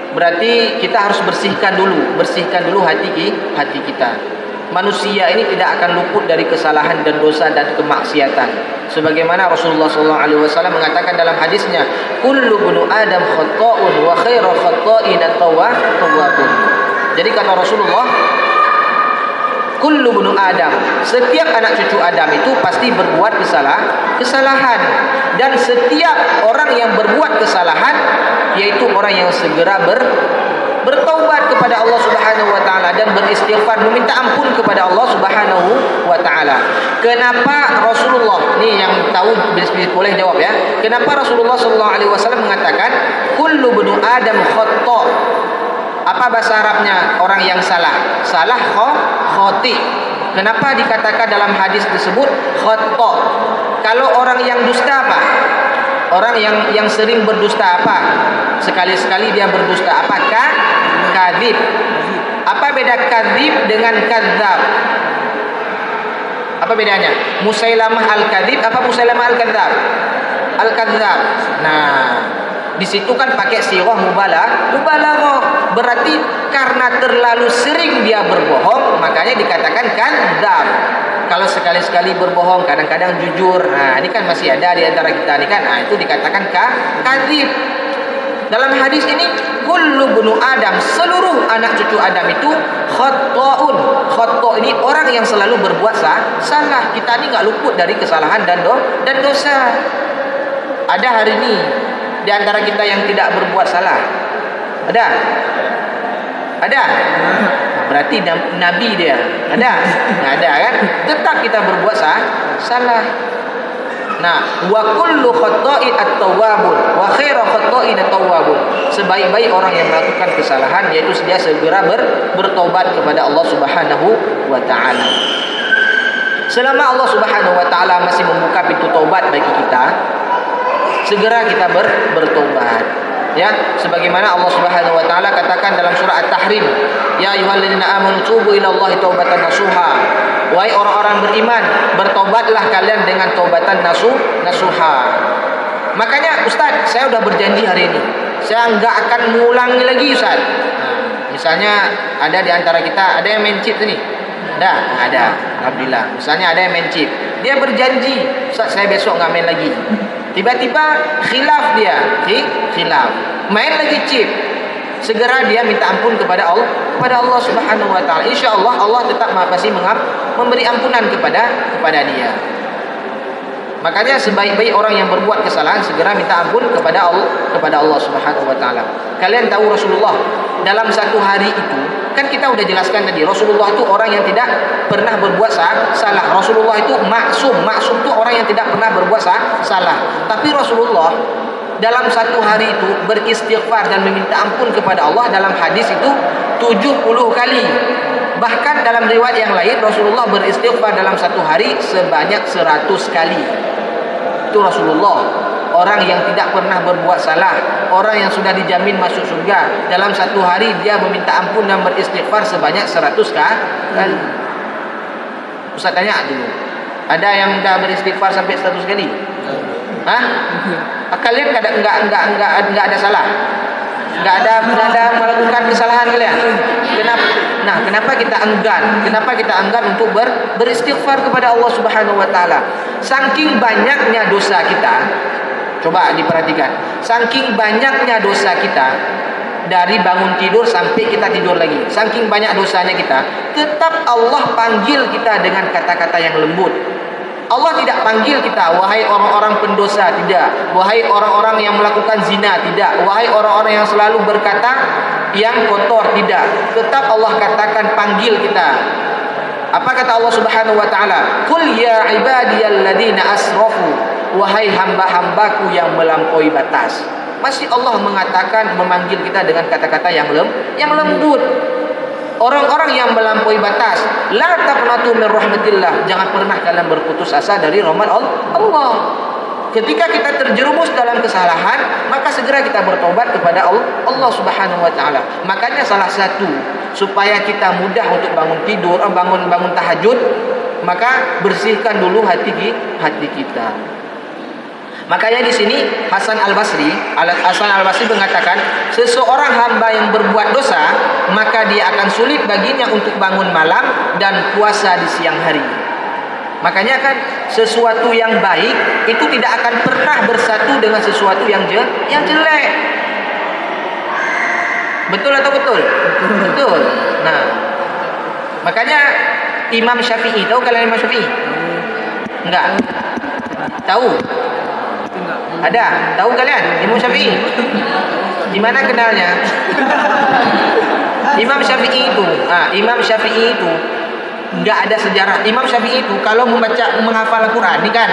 Berarti kita harus bersihkan dulu hati kita. Manusia ini tidak akan luput dari kesalahan dan dosa dan kemaksiatan. Sebagaimana Rasulullah SAW mengatakan dalam hadisnya, kullu bunu Adam khata'un wa khairu khata'in at-tawwabun. Jadi kata Rasulullah, kullu bunu Adam, setiap anak cucu Adam itu pasti berbuat kesalahan, dan setiap orang yang berbuat kesalahan yaitu orang yang segera bertaubat kepada Allah Subhanahu wa taala dan beristighfar, meminta ampun kepada Allah Subhanahu wa taala. Kenapa Rasulullah, nih yang tahu boleh jawab ya. Kenapa Rasulullah SAW mengatakan kullu bunu Adam khata'? Apa bahasa Arabnya orang yang salah? Salah khati. Kenapa dikatakan dalam hadis tersebut khata'? Kalau orang yang dusta apa? Orang yang sering berdusta apa? Sekali-sekali dia berdusta. Apakah kadzib? Apa beda kadzib dengan kadzab? Apa bedanya? Musailamah al-kadzib apa Musailamah al-kadzab? Al-kadzab. Nah, di situ kan pakai sirah mubalaghah. Berarti karena terlalu sering dia berbohong, makanya dikatakan kadzab. Kalau sekali-sekali berbohong, kadang-kadang jujur. Nah, ini kan masih ada di antara kita nih kan. Nah, itu dikatakan kadzib. Dalam hadis ini, kullu bunu Adam, seluruh anak cucu Adam itu khata'un. Khata' ini orang yang selalu berbuat salah. Kita ini enggak luput dari kesalahan dan dosa. Ada hari ini di antara kita yang tidak berbuat salah? Ada? Berarti nabi dia. Ada? Nggak ada kan? Tetap kita berbuat salah. Nah, wa kullu khata'in at-tawwabun wa khairu khata'in at-tawwabun. Sebaik-baik orang yang melakukan kesalahan yaitu dia segera bertobat kepada Allah Subhanahu wa taala. Selama Allah Subhanahu wa taala masih membuka pintu taubat bagi kita, segera kita bertobat. Ya, sebagaimana Allah Subhanahu wa taala katakan dalam surah At-Tahrim, ya ayyuhalladzina amanu tubu ilallahi taubatan nasuha. Wahai orang-orang beriman, bertobatlah kalian dengan taubatan nasuha. Makanya Ustaz, saya udah berjanji hari ini, saya enggak akan mengulangi lagi Ustaz. Misalnya ada di antara kita ada yang main chip nih. Ada. Alhamdulillah. Misalnya ada yang main chip. Dia berjanji, Ustaz saya besok enggak main lagi. Tiba-tiba khilaf dia. Khilaf. main lagi chip, segera dia minta ampun kepada Allah Subhanahu wa taala. Insyaallah Allah tetap pasti memberi ampunan kepada dia. Makanya sebaik-baik orang yang berbuat kesalahan segera minta ampun kepada Allah Subhanahu wa taala. Kalian tahu Rasulullah dalam satu hari itu, kan kita udah jelaskan tadi, Rasulullah itu orang yang tidak pernah berbuat salah. Rasulullah itu maksum. Maksum itu orang yang tidak pernah berbuat salah. Tapi Rasulullah dalam satu hari itu beristighfar dan meminta ampun kepada Allah dalam hadis itu 70 kali. Bahkan dalam riwayat yang lain Rasulullah beristighfar dalam satu hari sebanyak 100 kali. Itu Rasulullah, orang yang tidak pernah berbuat salah, orang yang sudah dijamin masuk surga. Dalam satu hari dia meminta ampun dan beristighfar sebanyak 100 kali. Ustaz tanya dulu, ada yang dah beristighfar sampai 100 kali? Hah? Kalian enggak ada salah? Enggak ada melakukan kesalahan kalian? Kenapa kita enggan? Kenapa kita enggan untuk beristighfar kepada Allah Subhanahu wa taala? Saking banyaknya dosa kita. Coba diperhatikan. Saking banyaknya dosa kita, dari bangun tidur sampai kita tidur lagi, saking banyak dosanya kita, tetap Allah panggil kita dengan kata-kata yang lembut. Allah tidak panggil kita, wahai orang-orang pendosa, tidak. Wahai orang-orang yang melakukan zina, tidak. Wahai orang-orang yang selalu berkata yang kotor, tidak. Tetap Allah katakan, panggil kita. Apa kata Allah Subhanahu wa taala? Qul ya ibadiyalladzina asrafu, wahai hamba-hambaku yang melampaui batas. Masih Allah mengatakan, memanggil kita dengan kata-kata yang lembut. Orang-orang yang melampaui batas, la taqnatu min rahmatillah, jangan pernah kalian berputus asa dari rahmat Allah. Ketika kita terjerumus dalam kesalahan, maka segera kita bertobat kepada Allah Subhanahu wa taala. Makanya salah satu supaya kita mudah untuk bangun tidur, bangun tahajud, maka bersihkan dulu hati kita. Makanya di sini Hasan Al-Basri mengatakan, seseorang hamba yang berbuat dosa, maka dia akan sulit baginya untuk bangun malam dan puasa di siang hari. Makanya kan sesuatu yang baik itu tidak akan pernah bersatu dengan sesuatu yang jelek. Betul atau betul? Betul. Nah, makanya Imam Syafi'i, tahu kalian Imam Syafi'i? Enggak. Tahu? Ada? Tahu kalian Imam Syafi'i? Gimana kenalnya? Imam Syafi'i itu enggak ada sejarah. Imam Syafi'i itu kalau menghafal Al-Quran, ini kan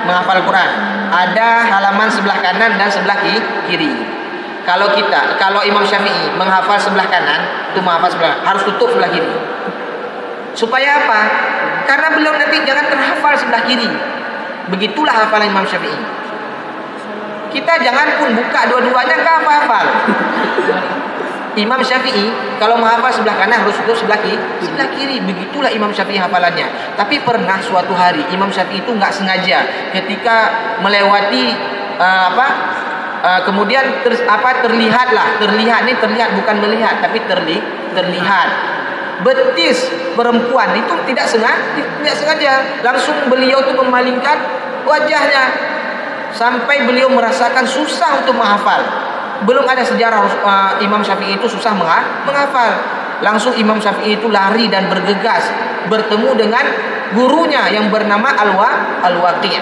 menghafal Al-Quran, ada halaman sebelah kanan dan sebelah kiri. Kalau Imam Syafi'i menghafal sebelah kanan, itu menghafal sebelah, harus tutup sebelah kiri. Supaya apa? Karena beliau nanti jangan terhafal sebelah kiri. Begitulah hafalan Imam Syafi'i. Kita jangan pun buka dua-duanya, enggak hafal. Imam Syafi'i kalau menghafal sebelah kanan harus tutup sebelah kiri. Begitulah Imam Syafi'i hafalannya. Tapi pernah suatu hari Imam Syafi'i itu enggak sengaja ketika melewati kemudian terlihat bukan melihat tapi terlihat betis perempuan itu tidak sengaja langsung beliau itu memalingkan wajahnya sampai beliau merasakan susah untuk menghafal. Belum ada sejarah Imam Syafi'i itu susah menghafal. Langsung Imam Syafi'i itu lari dan bergegas bertemu dengan gurunya yang bernama Al-Waqi'.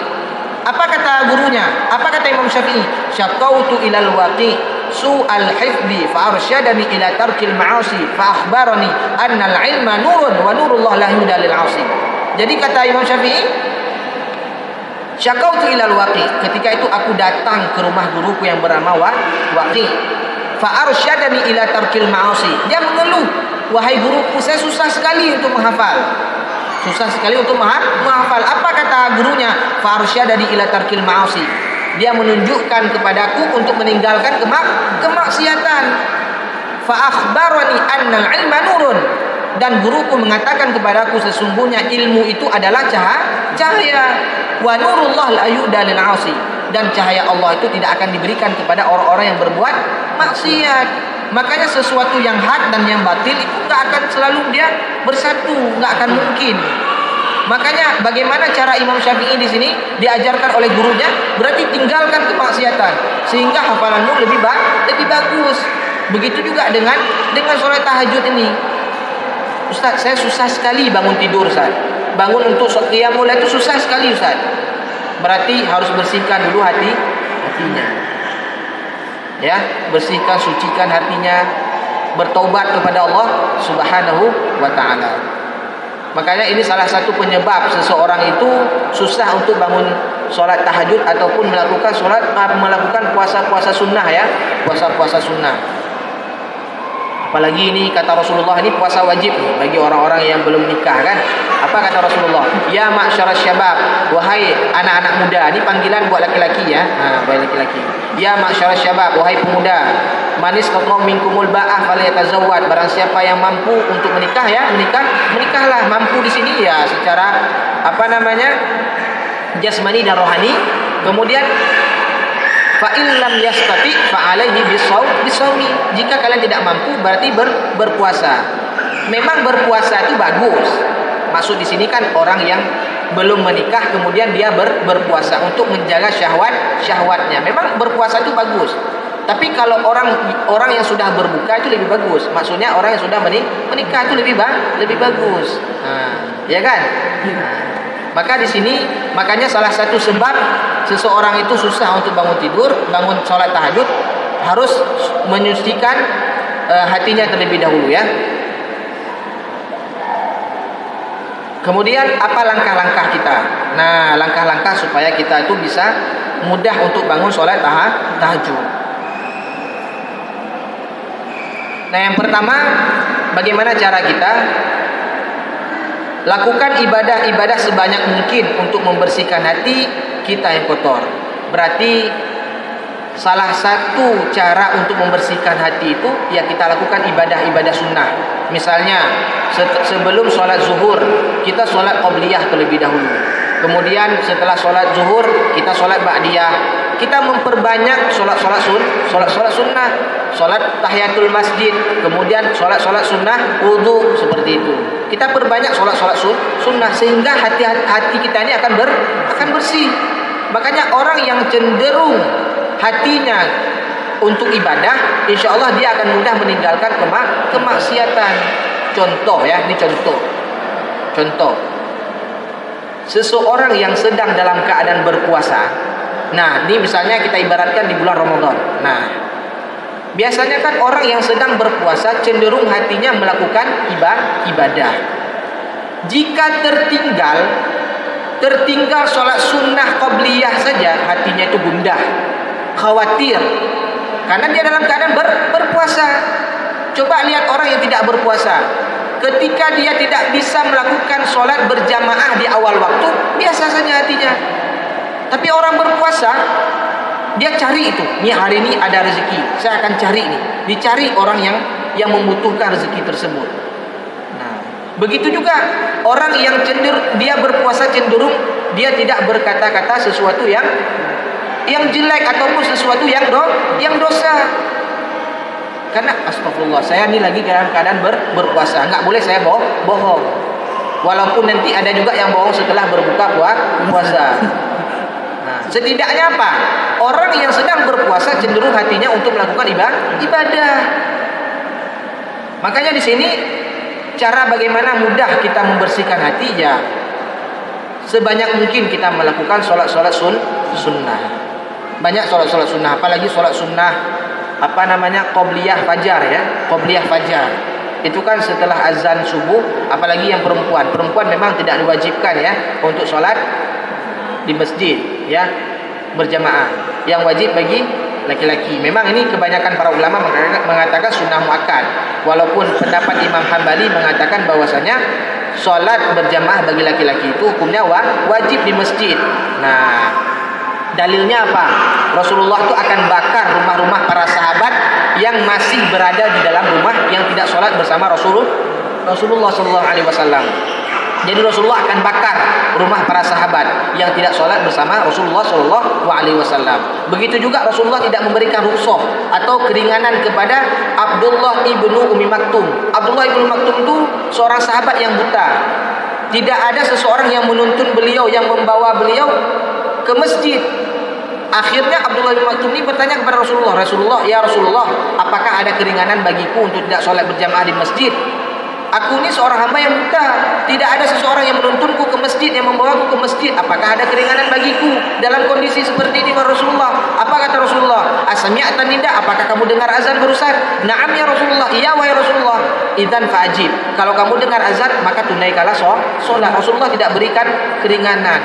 Apa kata gurunya? Apa kata Imam Syafi'i? Syaqautu ilal Waqi' su'al hifdi fa arsyadani ila tarkil ma'asi fa akhbarani annal ilma nurun wa nurullah la yuhda lil 'asi. Jadi kata Imam Syafi'i, syaqautu ilal Waqi', ketika itu aku datang ke rumah guruku yang bernama Waqi'. Fa arsyadani ila tarkil ma'asi. Dia mengeluh, wahai guruku, saya susah sekali untuk menghafal. Apa kata gurunya? Fa arsyadani ila tarkil ma'asi. Dia menunjukkan kepadaku untuk meninggalkan kemaksiatan. Fa akhbarani annal ilma nurun. Dan guruku mengatakan kepadaku sesungguhnya ilmu itu adalah cahaya. Wa nurullah la yu'da lil 'asi, dan cahaya Allah itu tidak akan diberikan kepada orang-orang yang berbuat maksiat. Makanya sesuatu yang hak dan yang batil itu enggak akan selalu dia bersatu, enggak akan mungkin. Makanya bagaimana cara Imam Syafi'i di sini diajarkan oleh gurunya, berarti tinggalkan kemaksiatan sehingga hafalanmu lebih lebih bagus. Begitu juga dengan solat tahajud ini. Ustaz, saya susah sekali bangun tidur, Ustaz. Bangun untuk qiyamul lail itu susah sekali, Ustaz. Berarti harus bersihkan dulu hatinya. Ya, bersihkan, sucikan hatinya, bertaubat kepada Allah Subhanahu wa taala. Makanya ini salah satu penyebab seseorang itu susah untuk bangun solat tahajud ataupun melakukan puasa-puasa sunnah, ya, puasa-puasa sunnah. Apalagi ini kata Rasulullah, ini puasa wajib bagi orang-orang yang belum nikah, kan? Apa kata Rasulullah? Ya ma'syaras syabab, wahai anak-anak muda. Ini panggilan buat laki-laki, ya. Buat laki-laki. Ya ma'syaras syabab, wahai pemuda. Manis taqaw minkumul ba'ah falyatazawwad. Barang siapa yang mampu untuk menikah, ya, menikahlah. Mampu di sini ya secara jasmani dan rohani. Kemudian fa illam yastati fa alaihi bisawmi. Jika kalian tidak mampu berarti berpuasa. Memang berpuasa itu bagus. Maksud di sini kan orang yang belum menikah kemudian dia berpuasa untuk menjaga syahwatnya. Memang berpuasa itu bagus. Tapi kalau orang yang sudah berbuka itu lebih bagus. Maksudnya orang yang sudah menikah itu lebih bagus. Ya kan? Maka di sini makanya salah satu sebab seseorang itu susah untuk bangun sholat tahajud, harus menyucikan hatinya terlebih dahulu, ya. Kemudian apa langkah-langkah kita? Nah, langkah-langkah supaya kita itu bisa mudah untuk bangun sholat tahajud. Nah, yang pertama, bagaimana cara kita? Lakukan ibadah-ibadah sebanyak mungkin untuk membersihkan hati kita yang kotor. Berarti salah satu cara untuk membersihkan hati itu ya kita lakukan ibadah-ibadah sunnah. Misalnya sebelum sholat zuhur kita sholat qobliyah terlebih dahulu. Kemudian setelah sholat zuhur kita sholat ba'diyah. Kita memperbanyak sholat sunnah, sholat tahiyatul masjid, kemudian sholat sunnah wudu, seperti itu. Kita perbanyak sholat sunnah sehingga hati kita ini akan bersih. Makanya orang yang cenderung hatinya untuk ibadah, insya Allah dia akan mudah meninggalkan kemaksiatan. Contoh, ya, ini contoh. Seseorang yang sedang dalam keadaan berpuasa. Nah, ini misalnya kita ibaratkan di bulan Ramadan. Nah, biasanya kan orang yang sedang berpuasa cenderung hatinya melakukan ibadah. Jika tertinggal sholat sunnah qobliyah saja, hatinya itu gundah, khawatir, karena dia dalam keadaan berpuasa. Coba lihat orang yang tidak berpuasa, ketika dia tidak bisa melakukan sholat berjamaah di awal waktu, biasa saja hatinya. Tapi orang berpuasa, dia cari itu. Nih, hari ini ada rezeki, saya akan cari nih. Dicari orang yang membutuhkan rezeki tersebut. Nah, begitu juga orang yang dia berpuasa cenderung dia tidak berkata-kata sesuatu yang jelek ataupun sesuatu yang dosa. Karena astagfirullah, saya ini lagi dalam keadaan berpuasa, nggak boleh saya bohong. Walaupun nanti ada juga yang bohong setelah berbuka puasa. Nah, setidaknya apa? Orang yang sedang berpuasa cenderung hatinya untuk melakukan ibadah. Makanya di sini cara bagaimana mudah kita membersihkan hati, ya sebanyak mungkin kita melakukan sholat sunnah. Banyak sholat sunnah, apalagi sholat sunnah qobliyah fajar, ya. Qobliyah fajar itu kan setelah azan subuh. Apalagi yang perempuan memang tidak diwajibkan, ya, untuk sholat di masjid, ya, berjamaah. Yang wajib bagi laki-laki. Memang ini kebanyakan para ulama mengatakan sunnah muakkad. Walaupun pendapat Imam Hambali mengatakan bahwasanya sholat berjamaah bagi laki-laki itu hukumnya wajib di masjid. Nah, dalilnya apa? Rasulullah itu akan bakar rumah-rumah para sahabat yang masih berada di dalam rumah yang tidak sholat bersama Rasulullah SAW. Jadi Rasulullah akan bakar rumah para sahabat yang tidak sholat bersama Rasulullah SAW. Begitu juga Rasulullah tidak memberikan rukhsah atau keringanan kepada Abdullah ibnu Ummi Maktum. Abdullah ibnu Maktum itu seorang sahabat yang buta. Tidak ada seseorang yang menuntun beliau, yang membawa beliau ke masjid. Akhirnya Abdullah bin Maktum ini bertanya kepada Rasulullah, ya Rasulullah, apakah ada keringanan bagiku untuk tidak sholat berjamaah di masjid? Aku ini seorang hamba yang buta, tidak ada seseorang yang menuntunku ke masjid, yang membawaku ke masjid. Apakah ada keringanan bagiku dalam kondisi seperti ini, wahai Rasulullah? Apa kata Rasulullah? Asami'ta nida? Apakah kamu dengar azan barusan? Na'am ya Rasulullah. Iya wahai Rasulullah. Idzan fa'ajib. Kalau kamu dengar azan, maka tunaikanlah sholat. Rasulullah tidak berikan keringanan.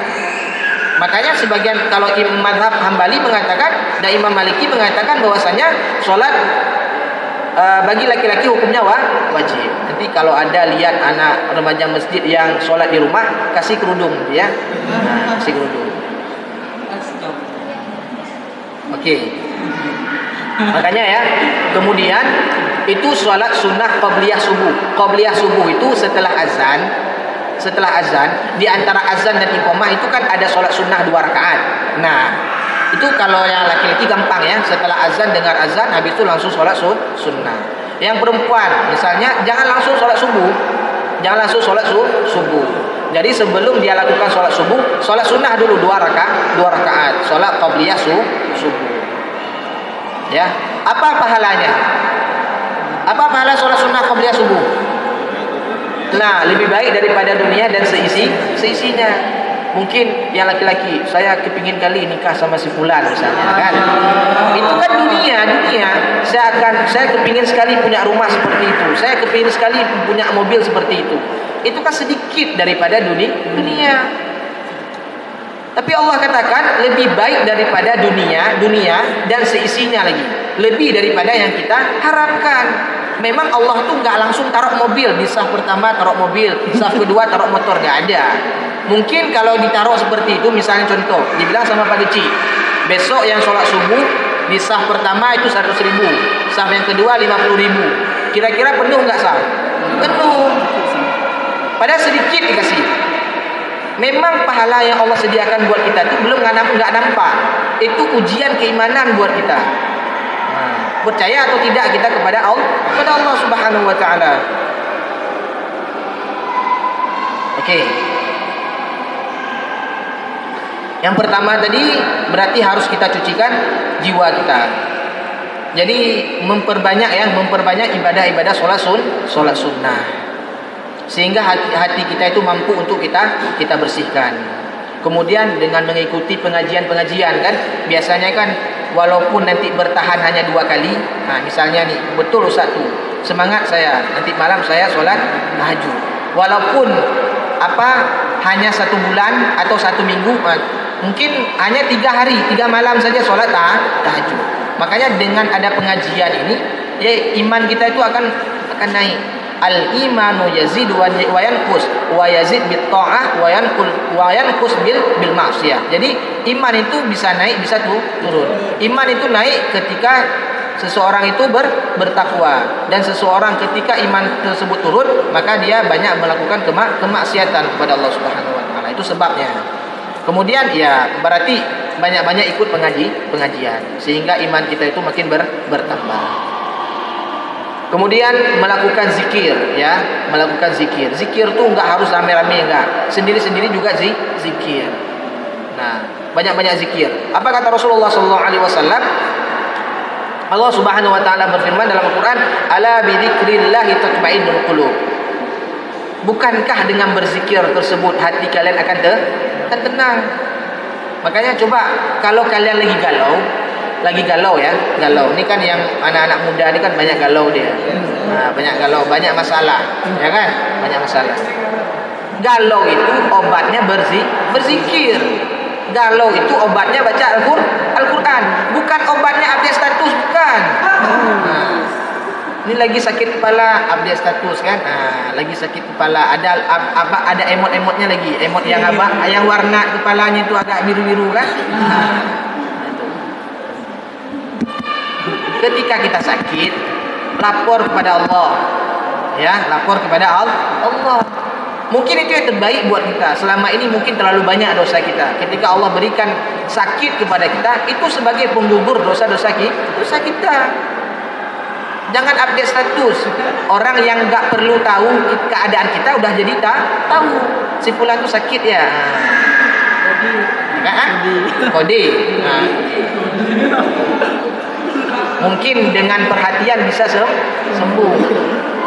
Makanya sebagian, kalau Imam Madhab Hambali mengatakan dan Imam Maliki mengatakan bahwasanya sholat bagi laki-laki hukumnya wajib. Nanti kalau ada lihat anak remaja masjid yang sholat di rumah, kasih kerudung ya. Kasih kerudung. Oke. Makanya ya, kemudian itu sholat sunnah qabliyah subuh. Qabliyah subuh itu setelah azan. Setelah azan, di antara azan dan iqamah itu kan ada sholat sunnah 2 rakaat. Nah, itu kalau yang laki-laki gampang ya, setelah azan dengar azan, habis itu langsung sholat sunnah. Yang perempuan misalnya jangan langsung sholat subuh, jangan langsung sholat subuh. Jadi sebelum dia lakukan sholat subuh, sholat sunnah dulu 2 rakaat, sholat qabliyah subuh. Ya, apa pahalanya? Apa pahala sholat sunnah qabliyah subuh? Nah, lebih baik daripada dunia dan seisinya. Mungkin yang laki-laki, saya kepingin kali nikah sama si fulan misalnya kan. Itu kan dunia. Saya kepingin sekali punya rumah seperti itu. Saya kepingin sekali punya mobil seperti itu. Itu kan sedikit daripada dunia. Tapi Allah katakan lebih baik daripada dunia dan seisinya lagi. Lebih daripada yang kita harapkan. Memang Allah tuh nggak langsung taruh mobil di saf pertama, taruh mobil, saf kedua taruh motor, nggak ada. Mungkin kalau ditaruh seperti itu, misalnya contoh, dibilang sama Pak Deci, besok yang sholat subuh di saf pertama itu 100.000, saf yang kedua 50.000. Kira-kira penuh nggak saf? Penuh. Padahal sedikit dikasih. Memang pahala yang Allah sediakan buat kita itu belum nggak nampak. Itu ujian keimanan buat kita. Percaya atau tidak kita kepada Allah Subhanahu wa taala. Oke. Yang pertama tadi berarti harus kita cucikan jiwa kita. Jadi memperbanyak ibadah-ibadah sholat sunnah. Sehingga hati kita itu mampu untuk kita bersihkan. Kemudian dengan mengikuti pengajian kan, biasanya kan walaupun nanti bertahan hanya 2 kali. Nah, misalnya nih, betul Ustaz tuh, semangat saya, nanti malam saya sholat tahajud. Walaupun hanya 1 bulan atau 1 minggu, mungkin hanya 3 hari, 3 malam saja sholat tahajud. Makanya dengan ada pengajian ini, ya iman kita itu akan naik. Al-imanu yazidu wa yanqus wa yazid bit ta'ah wa yanqus bil ma'siyah. Jadi iman itu bisa naik, bisa turun. Iman itu naik ketika seseorang itu bertakwa, dan seseorang ketika iman tersebut turun, maka dia banyak melakukan kemaksiatan kepada Allah Subhanahu wa taala. Itu sebabnya. Kemudian ya berarti banyak-banyak ikut pengajian sehingga iman kita itu makin bertambah. Kemudian melakukan zikir ya, melakukan zikir. Zikir tuh enggak harus rame-rame, enggak. Sendiri-sendiri juga zikir. Nah, banyak-banyak zikir. Apa kata Rasulullah sallallahu alaihi wasallam? Allah Subhanahu wa taala berfirman dalam Al-Qur'an, "Ala bi dzikrillah tatma'innul qulub." Bukankah dengan berzikir tersebut hati kalian akan tenang? Makanya coba kalau kalian lagi galau ya, ini kan yang anak-anak muda ini kan banyak galau dia. Nah, banyak galau, banyak masalah, ya kan? Banyak masalah. Galau itu obatnya berzikir. Galau itu obatnya baca Al-Qur'an, bukan obatnya update status, bukan. Nah, ini lagi sakit kepala, update status kan? Nah, lagi sakit kepala, ada emot-emotnya lagi, emot yang yang warna kepalanya itu agak biru-biru kan? Nah, ketika kita sakit, lapor kepada Allah. Ya, lapor kepada Allah. Mungkin itu yang terbaik buat kita. Selama ini mungkin terlalu banyak dosa kita. Ketika Allah berikan sakit kepada kita, itu sebagai penggugur dosa-dosa kita. Jangan update status. Orang yang enggak perlu tahu keadaan kita udah jadi tahu. Si fulan itu sakit ya. Kode. Nah. Mungkin dengan perhatian bisa sembuh.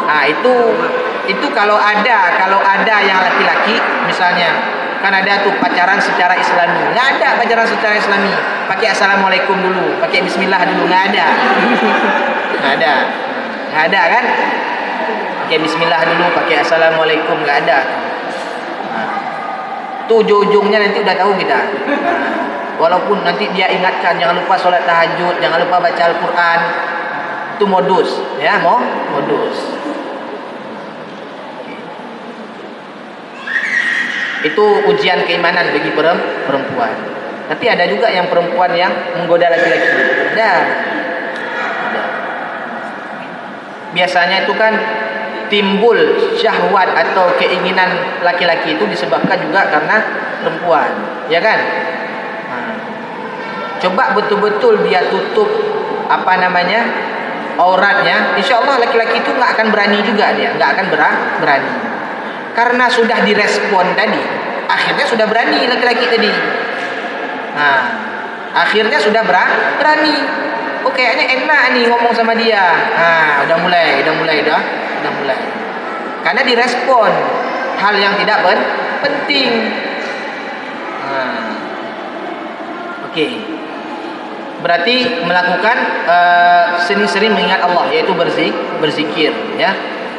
Nah, itu kalau ada yang laki-laki misalnya, kan ada tuh pacaran secara Islami. Nggak ada pacaran secara Islami. Pakai assalamualaikum dulu, pakai bismillah dulu, nggak ada. Nggak ada kan? Pakai bismillah dulu, pakai assalamualaikum, nggak ada. Nah, tuh ujung-ujungnya nanti udah tahu kita. Walaupun nanti dia ingatkan jangan lupa sholat tahajud, jangan lupa baca Al-Quran, itu modus, ya, modus. Itu ujian keimanan bagi perempuan. Tapi ada juga yang perempuan yang menggoda laki-laki. Ada. Biasanya itu kan timbul syahwat atau keinginan laki-laki itu disebabkan juga karena perempuan, ya kan? Coba betul-betul dia tutup auratnya, insya Allah laki-laki itu nggak akan berani juga, dia nggak akan berani karena sudah direspon tadi, akhirnya sudah berani laki-laki tadi. Nah, akhirnya sudah berani. Oh, kayaknya enak nih ngomong sama dia. Nah, udah mulai. Karena direspon hal yang tidak penting. Oke. Berarti melakukan sering-sering mengingat Allah, yaitu berzikir, ya.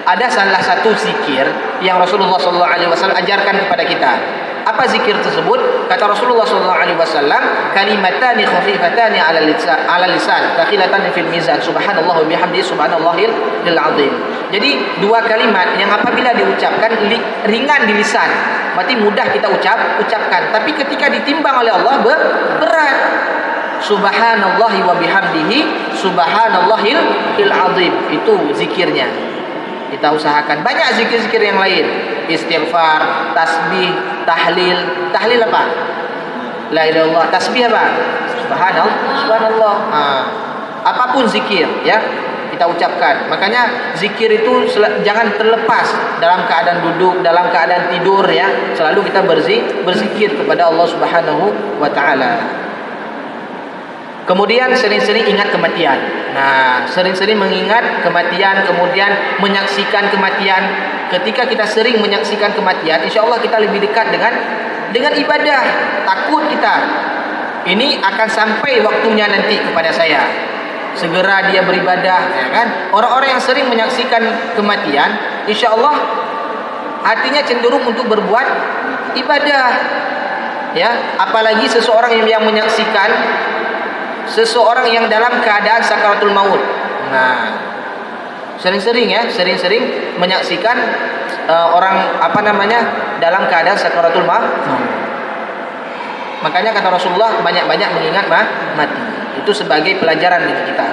Ada salah satu zikir yang Rasulullah SAW ajarkan kepada kita. Apa zikir tersebut? Kata Rasulullah SAW, kalimatani khafifatani ala lisan, thaqilatan fil mizan, subhanallah wa bihamdihi, subhanallahil azim. Jadi dua kalimat yang apabila diucapkan ringan di lisan, berarti mudah kita ucapkan, tapi ketika ditimbang oleh Allah berat. Subhanallahi wa bihamdihi, subhanallahil azim. Itu zikirnya. Kita usahakan. Banyak zikir-zikir yang lain. Istighfar, tasbih, tahlil. Tahlil apa? La ilaha illallah. Tasbih apa? Subhanallah. Apapun zikir, ya, kita ucapkan. Makanya zikir itu jangan terlepas dalam keadaan duduk, dalam keadaan tidur, ya. Selalu kita berzikir kepada Allah Subhanahu wa taala. Kemudian sering-sering ingat kematian. Nah, sering-sering mengingat kematian, kemudian menyaksikan kematian. Ketika kita sering menyaksikan kematian, insya Allah kita lebih dekat dengan ibadah. Takut kita, ini akan sampai waktunya nanti kepada saya. Segera dia beribadah, ya kan? Orang-orang yang sering menyaksikan kematian, insya Allah hatinya cenderung untuk berbuat ibadah. Ya, apalagi seseorang yang menyaksikan seseorang yang dalam keadaan sakaratul maut. Nah, sering-sering menyaksikan orang dalam keadaan sakaratul maut. Makanya kata Rasulullah, banyak-banyak mengingat mati. Itu sebagai pelajaran bagi kita.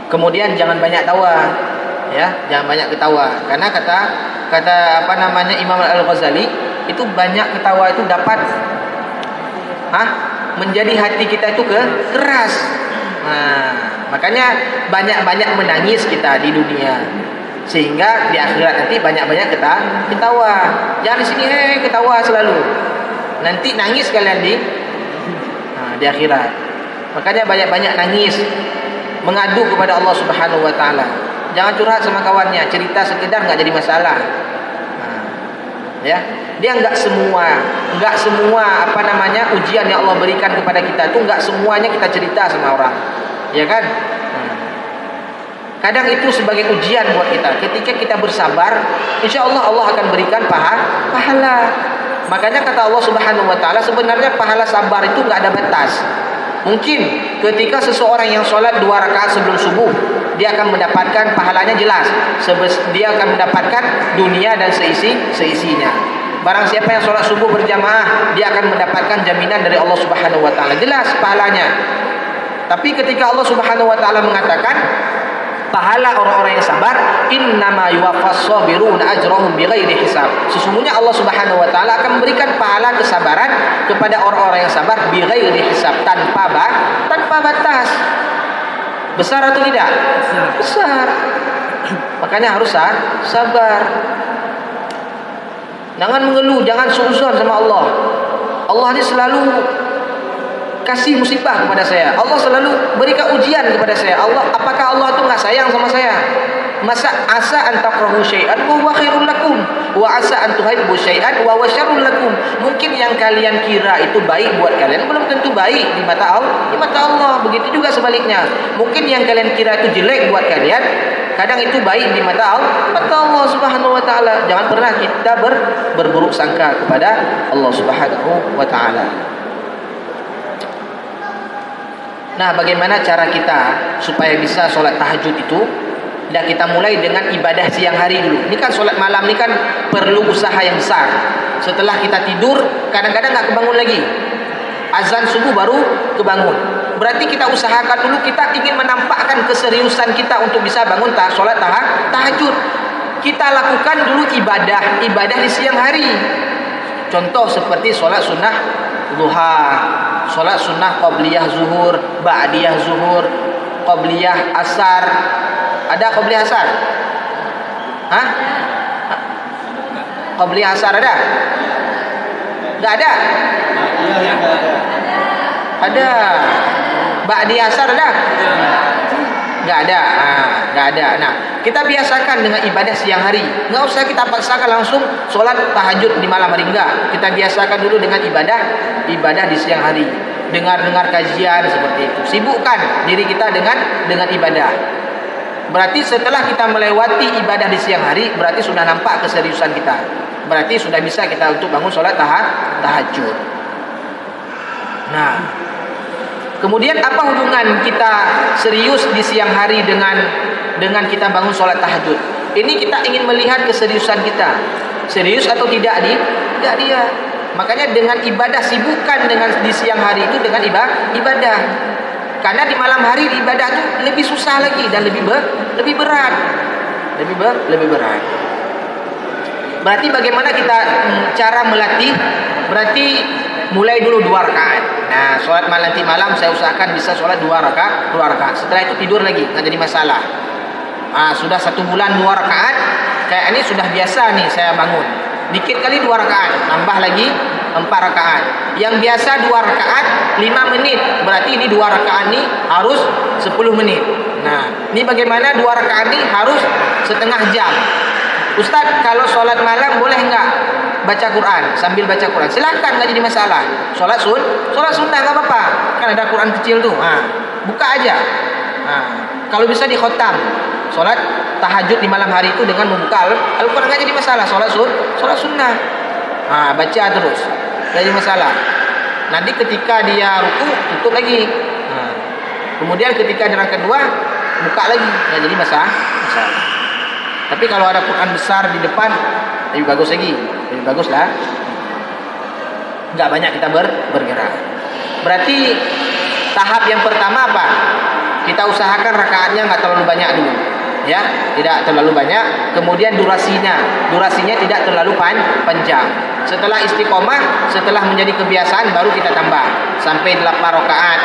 Kemudian jangan banyak tawa, ya, jangan banyak ketawa. Karena kata Imam Al-Ghazali, itu banyak ketawa itu dapat menjadi hati kita itu keras. Nah, makanya banyak-banyak menangis kita di dunia, sehingga di akhirat nanti banyak-banyak ketawa. Jangan di sini ketawa selalu, nanti nangis kalian di akhirat. Makanya banyak-banyak nangis, mengadu kepada Allah Subhanahu wa taala. Jangan curhat sama kawannya, cerita sekedar nggak jadi masalah. Ya, dia nggak semua ujian yang Allah berikan kepada kita itu nggak semuanya kita cerita sama orang, ya kan? Kadang itu sebagai ujian buat kita. Ketika kita bersabar, insya Allah akan berikan pahala. Makanya kata Allah Subhanahu wa taala, sebenarnya pahala sabar itu nggak ada batas. Mungkin ketika seseorang yang sholat 2 rakaat sebelum subuh, dia akan mendapatkan pahalanya jelas. Dia akan mendapatkan dunia dan seisinya. Barang siapa yang sholat subuh berjamaah, dia akan mendapatkan jaminan dari Allah Subhanahu wa taala, jelas pahalanya. Tapi ketika Allah Subhanahu wa taala mengatakan pahala orang-orang yang sabar, innama yuwaffas sabiruna ajrahum bighairi hisab. Sesungguhnya Allah Subhanahu wa taala akan memberikan pahala kesabaran kepada orang-orang yang sabar bighairi hisab, tanpa batas. Besar atau tidak? Besar. Makanya harus sabar. Jangan mengeluh, jangan suuzon sama Allah. Allah ini selalu kasih musibah kepada saya. Allah selalu berikan ujian kepada saya. Allah, apakah Allah itu enggak sayang sama saya? Masa asa an takrahu syai'an wa huwa khairul lakum wa asa an tuhibbu syai'an wa huwa syarrul lakum. Mungkin yang kalian kira itu baik buat kalian belum tentu baik di mata Allah. Di mata Allah begitu juga sebaliknya. Mungkin yang kalian kira itu jelek buat kalian, kadang itu baik di mata Allah. Mata Allah Subhanahu wa taala. Jangan pernah kita berburuk sangka kepada Allah Subhanahu wa taala. Nah, bagaimana cara kita supaya bisa sholat tahajud itu? Dan kita mulai dengan ibadah siang hari dulu. Ini kan sholat malam ini kan perlu usaha yang besar. Setelah kita tidur, kadang-kadang nggak kebangun lagi. Azan subuh baru kebangun. Berarti kita usahakan dulu, kita ingin menampakkan keseriusan kita untuk bisa bangun sholat tahajud. Kita lakukan dulu ibadah di siang hari. Contoh seperti sholat sunnah duha, sholat sunnah qabliyah zuhur, ba'diyah zuhur, qabliyah asar. Ada qabliyah asar? Hah? Qabliyah asar ada? Enggak ada? Ada. Ba'diyah asar ada? Enggak ada. Enggak ada. Nah, kita biasakan dengan ibadah siang hari. Enggak usah kita paksakan langsung sholat tahajud di malam hari, enggak. Kita biasakan dulu dengan ibadah di siang hari. Dengar kajian seperti itu. Sibukkan diri kita dengan ibadah. Berarti setelah kita melewati ibadah di siang hari, berarti sudah nampak keseriusan kita. Berarti sudah bisa kita untuk bangun sholat tahajud. Nah, kemudian apa hubungan kita serius di siang hari dengan kita bangun sholat tahajud? Ini kita ingin melihat keseriusan kita. Serius atau tidak dia. Makanya dengan ibadah, sibukkan dengan di siang hari itu dengan ibadah. Karena di malam hari ibadah itu lebih susah lagi dan lebih berat. Lebih berat. Berarti bagaimana kita cara melatih? Berarti mulai dulu 2 rakaat. Nah, sholat nanti malam saya usahakan bisa sholat 2 rakaat. Setelah itu tidur lagi, nggak jadi masalah. Sudah 1 bulan 2 rakaat, kayak ini sudah biasa nih saya bangun. Dikit kali 2 rakaat, tambah lagi 4 rakaat. Yang biasa 2 rakaat 5 menit. Berarti ini 2 rakaat ini harus 10 menit. Nah, ini bagaimana 2 rakaat ini harus setengah jam. Ustaz, kalau sholat malam boleh enggak baca Quran? Sambil baca Quran silakan, enggak jadi masalah. Sholat sunnah enggak apa-apa. Kan ada Quran kecil tuh. Buka aja. Kalau bisa di khotam. Sholat tahajud di malam hari itu dengan membuka Al-Quran enggak jadi masalah. Sholat sunnah. Baca terus. Enggak jadi masalah. Nanti ketika dia ruku tutup lagi. Kemudian ketika di rakaat kedua buka lagi. Enggak jadi masalah. Tapi kalau ada Quran besar di depan lebih bagus lagi. Lebih bagus lah. Enggak banyak kita bergerak. Berarti tahap yang pertama apa? Kita usahakan rakaatnya enggak terlalu banyak dulu. Ya, tidak terlalu banyak. Kemudian durasinya tidak terlalu panjang. Setelah istiqomah, setelah menjadi kebiasaan baru kita tambah sampai 8 rakaat.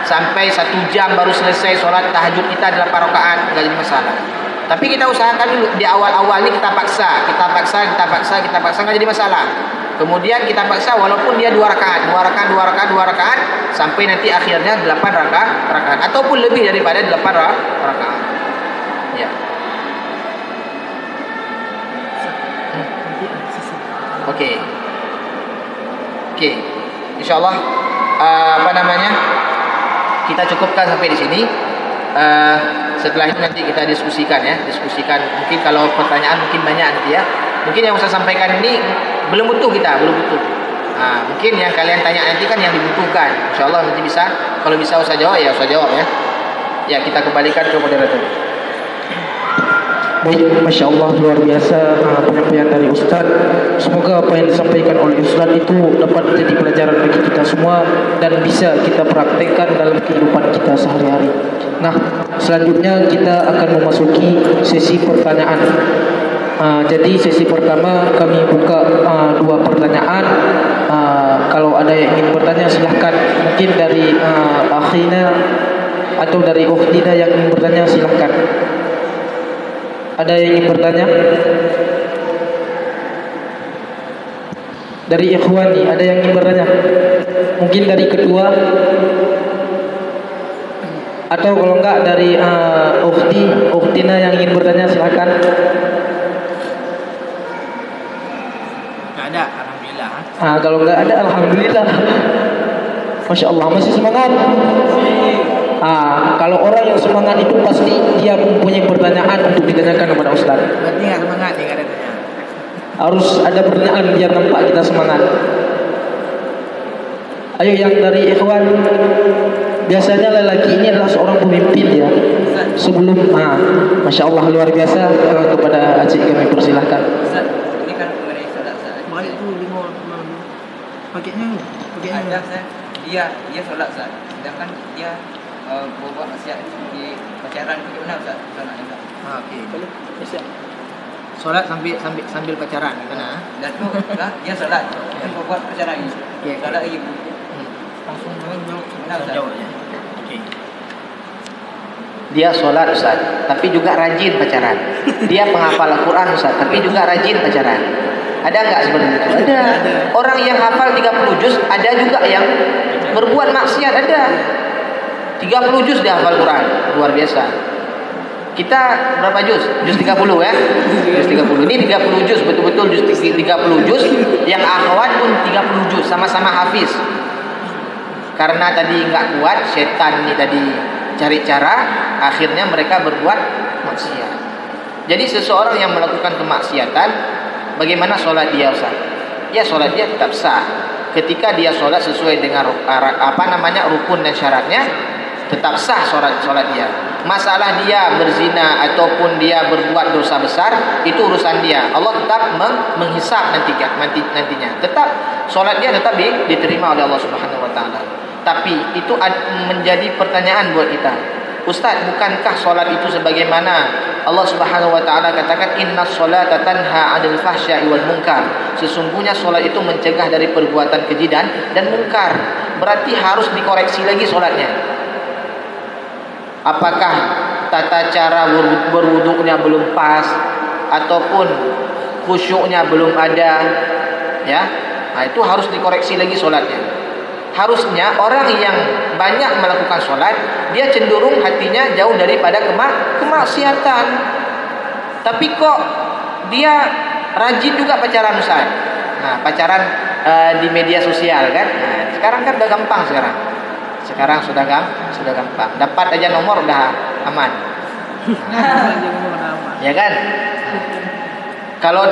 Sampai 1 jam baru selesai sholat tahajud kita 8 rakaat, enggak jadi masalah. Tapi kita usahakan dulu di awal-awal ini kita paksa enggak jadi masalah. Kemudian kita paksa walaupun dia 2 rakaat sampai nanti akhirnya 8 rakaat ataupun lebih daripada 8 rakaat. Ya. Oke. Insyaallah kita cukupkan sampai di sini. Setelah itu nanti kita diskusikan. Mungkin kalau pertanyaan mungkin banyak nanti ya. Mungkin yang saya sampaikan ini belum butuh. Mungkin yang kalian tanya nanti kan yang dibutuhkan. Insyaallah nanti bisa, kalau bisa usah jawab ya. Ya, kita kembalikan ke moderator. Baik, Masya Allah, luar biasa penyampaian dari Ustaz. Semoga apa yang disampaikan oleh Ustaz itu dapat menjadi pelajaran bagi kita semua dan bisa kita praktekkan dalam kehidupan kita sehari-hari. Nah, selanjutnya kita akan memasuki sesi pertanyaan. Jadi sesi pertama kami buka 2 pertanyaan. Kalau ada yang ingin bertanya silahkan. Mungkin dari akhina atau dari ukhdina yang ingin bertanya silahkan. Ada yang ingin bertanya? Dari ikhwan nih, ada yang ingin bertanya? Mungkin dari ketua, atau kalau enggak dari Uktina yang ingin bertanya, silakan. Nggak ada, alhamdulillah. Kalau enggak ada, alhamdulillah. Masya Allah, masih semangat. Kalau orang yang semangat itu pasti dia mempunyai pertanyaan untuk ditanyakan kepada Ustaz. Berarti nggak semangat nih katanya. Harus ada pertanyaan biar nampak kita semangat. Ayo yang dari ikhwan. Biasanya lelaki ini adalah seorang pemimpin ya. Sebelum Masya Allah luar biasa. Kepada Acik kami persilahkan. Ustaz, ini kan mengenai salat Ustaz. Balik tu 5 paketnya. Ada Ustaz, dia solat Ustaz. Sedangkan dia berbuat maksiat di pacaran itu gimana Ustaz? Solatnya Ustaz. Okey. Solat sambil pacaran gimana? Dan tu dia solat, dia berbuat pacaran lagi. Okey. Solat lagi. Langsung Jawab. Okey. Dia sholat Ustaz, tapi juga rajin pacaran. Dia penghafal Al-Quran Ustaz, tapi juga rajin pacaran. Ada nggak seperti itu? Ada. Orang yang hafal 30 juz, ada juga yang berbuat maksiat, ada. 30 juz dia hafal Quran, luar biasa. Kita berapa juz? Juz 30 ya? Juz 30. Ini 30 juz, betul-betul juz 30 juz. Yang akhwat pun 30 juz, sama-sama hafiz. Karena tadi nggak kuat, setan ini tadi cari cara, akhirnya mereka berbuat maksiat. Jadi seseorang yang melakukan kemaksiatan, bagaimana sholat dia Ustaz? Ya sholat dia tetap sah. Ketika dia sholat sesuai dengan rukun dan syaratnya, tetap sah sholat dia. Masalah dia berzina ataupun dia berbuat dosa besar, itu urusan dia. Allah tetap menghisab nantinya. Tetap sholat dia tetap diterima oleh Allah Subhanahu Wa Taala. Tapi itu menjadi pertanyaan buat kita. Ustaz, bukankah sholat itu sebagaimana Allah Subhanahu Wa Taala katakan inna sholata tanha 'anil fahsya'i wal munkar. Sesungguhnya sholat itu mencegah dari perbuatan keji dan munkar. Berarti harus dikoreksi lagi sholatnya. Apakah tata cara berwuduknya belum pas ataupun khusyuknya belum ada, ya? Nah, itu harus dikoreksi lagi sholatnya. Harusnya orang yang banyak melakukan sholat, dia cenderung hatinya jauh daripada kemaksiatan. Tapi kok dia rajin juga pacaran Ustaz. Nah, pacaran di media sosial kan. Nah, sekarang kan udah gampang sekarang. Sekarang sudah gampang. Dapat aja nomor udah aman. Ya kan? Kalau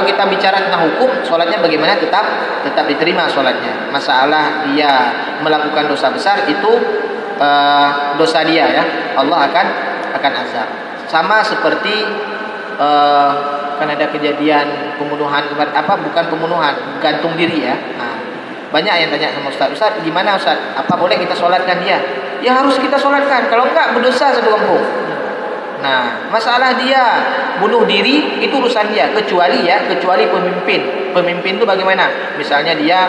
kita bicara tentang hukum, sholatnya bagaimana tetap diterima sholatnya. Masalah dia melakukan dosa besar itu dosa dia ya. Allah akan azab. Sama seperti kan ada kejadian pembunuhan, bukan pembunuhan, gantung diri ya. Nah, banyak yang tanya sama Ustaz, gimana Ustaz? Apa boleh kita sholatkan dia? Ya harus kita sholatkan. Kalau enggak berdosa satu kampung. Nah, masalah dia bunuh diri itu urusan dia, kecuali pemimpin. Pemimpin itu bagaimana? Misalnya dia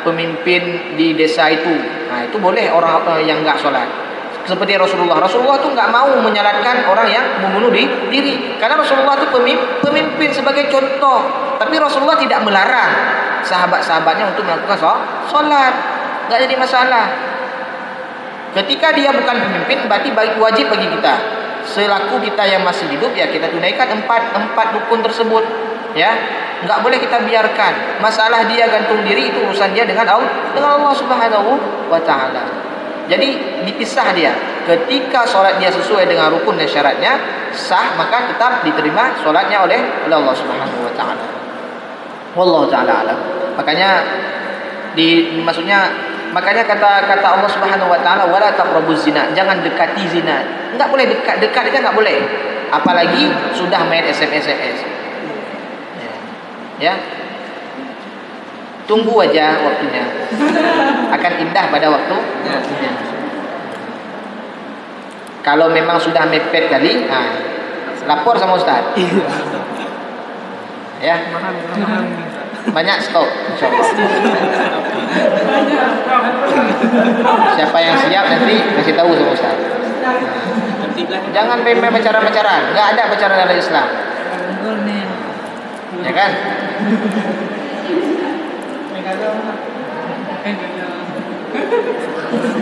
pemimpin di desa itu. Nah, itu boleh orang yang enggak sholat. Seperti Rasulullah itu enggak mau menyalatkan orang yang membunuh diri. Karena Rasulullah itu pemimpin sebagai contoh. Tapi Rasulullah tidak melarang sahabat-sahabatnya untuk melakukan sholat. Enggak jadi masalah. Ketika dia bukan pemimpin, berarti wajib bagi kita. Selaku kita yang masih hidup, ya kita tunaikan empat rukun tersebut. Ya, nggak boleh kita biarkan. Masalah dia gantung diri itu urusan dia dengan Allah Subhanahu Wa Taala. Jadi dipisah dia. Ketika sholat dia sesuai dengan rukun dan syaratnya sah, maka tetap diterima sholatnya oleh Allah Subhanahu Wa Taala. Wallahu taala alam. Makanya kata Allah Subhanahu Wa Taala, wala taqrabuz zina, jangan dekati zina. Enggak boleh dekat aja enggak boleh. Apalagi sudah main SMS. Ya. Tunggu aja waktunya. Akan indah pada waktunya. Kalau memang sudah mepet kali, lapor sama Ustaz. Ya. Banyak stok, insyaallah. Siapa yang siap nanti kasih tahu sama Ustaz. Jangan main pacaran-pacaran. Enggak ada pacaran dalam Islam. Ya kan?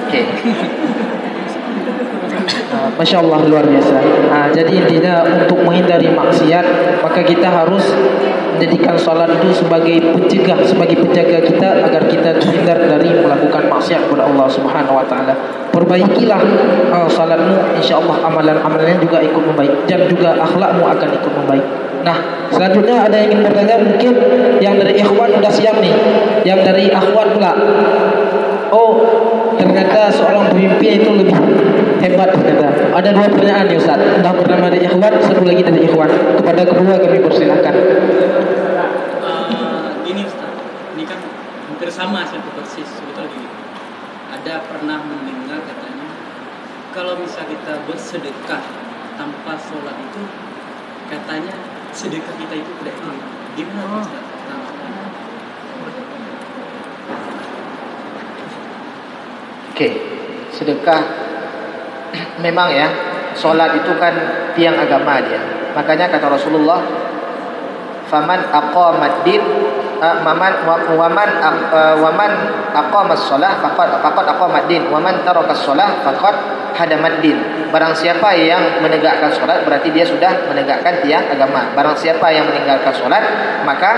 Okey. Masya Allah, luar biasa. Jadi intinya untuk menghindari maksiat, maka kita harus menjadikan salat itu sebagai pencegah, sebagai penjaga kita agar kita terhindar dari melakukan maksiat kepada Allah Subhanahu Wa Taala. Perbaikilah salatmu, insya Allah amalan-amalannya juga ikut membaik dan juga akhlakmu akan ikut membaik. Nah, selanjutnya ada yang ingin bertanya, mungkin yang dari ikhwan sudah siap nih, yang dari akhwat pula. Oh, ternyata seorang pemimpin itu lebih hebat ternyata. Ada dua pertanyaan nih Ustaz. Yang pertama dari ikhwan, satu lagi dari ikhwan. Kepada kedua kami persilahkan. Gini Ustaz, ini kan hampir sama satu persis sebetulnya gini. Ada pernah mendengar katanya kalau misal kita bersedekah tanpa sholat itu katanya sedekah kita itu tidak diterima. Gimana Ustaz? Okey, sedekah memang ya, solat itu kan tiang agama dia. Makanya kata Rasulullah, faman aqamad din waman aqamas shalah faqad aqamad din waman tarakas shalah faqad hadamad din. Barang siapa yang menegakkan solat berarti dia sudah menegakkan tiang agama. Barang siapa yang meninggalkan solat maka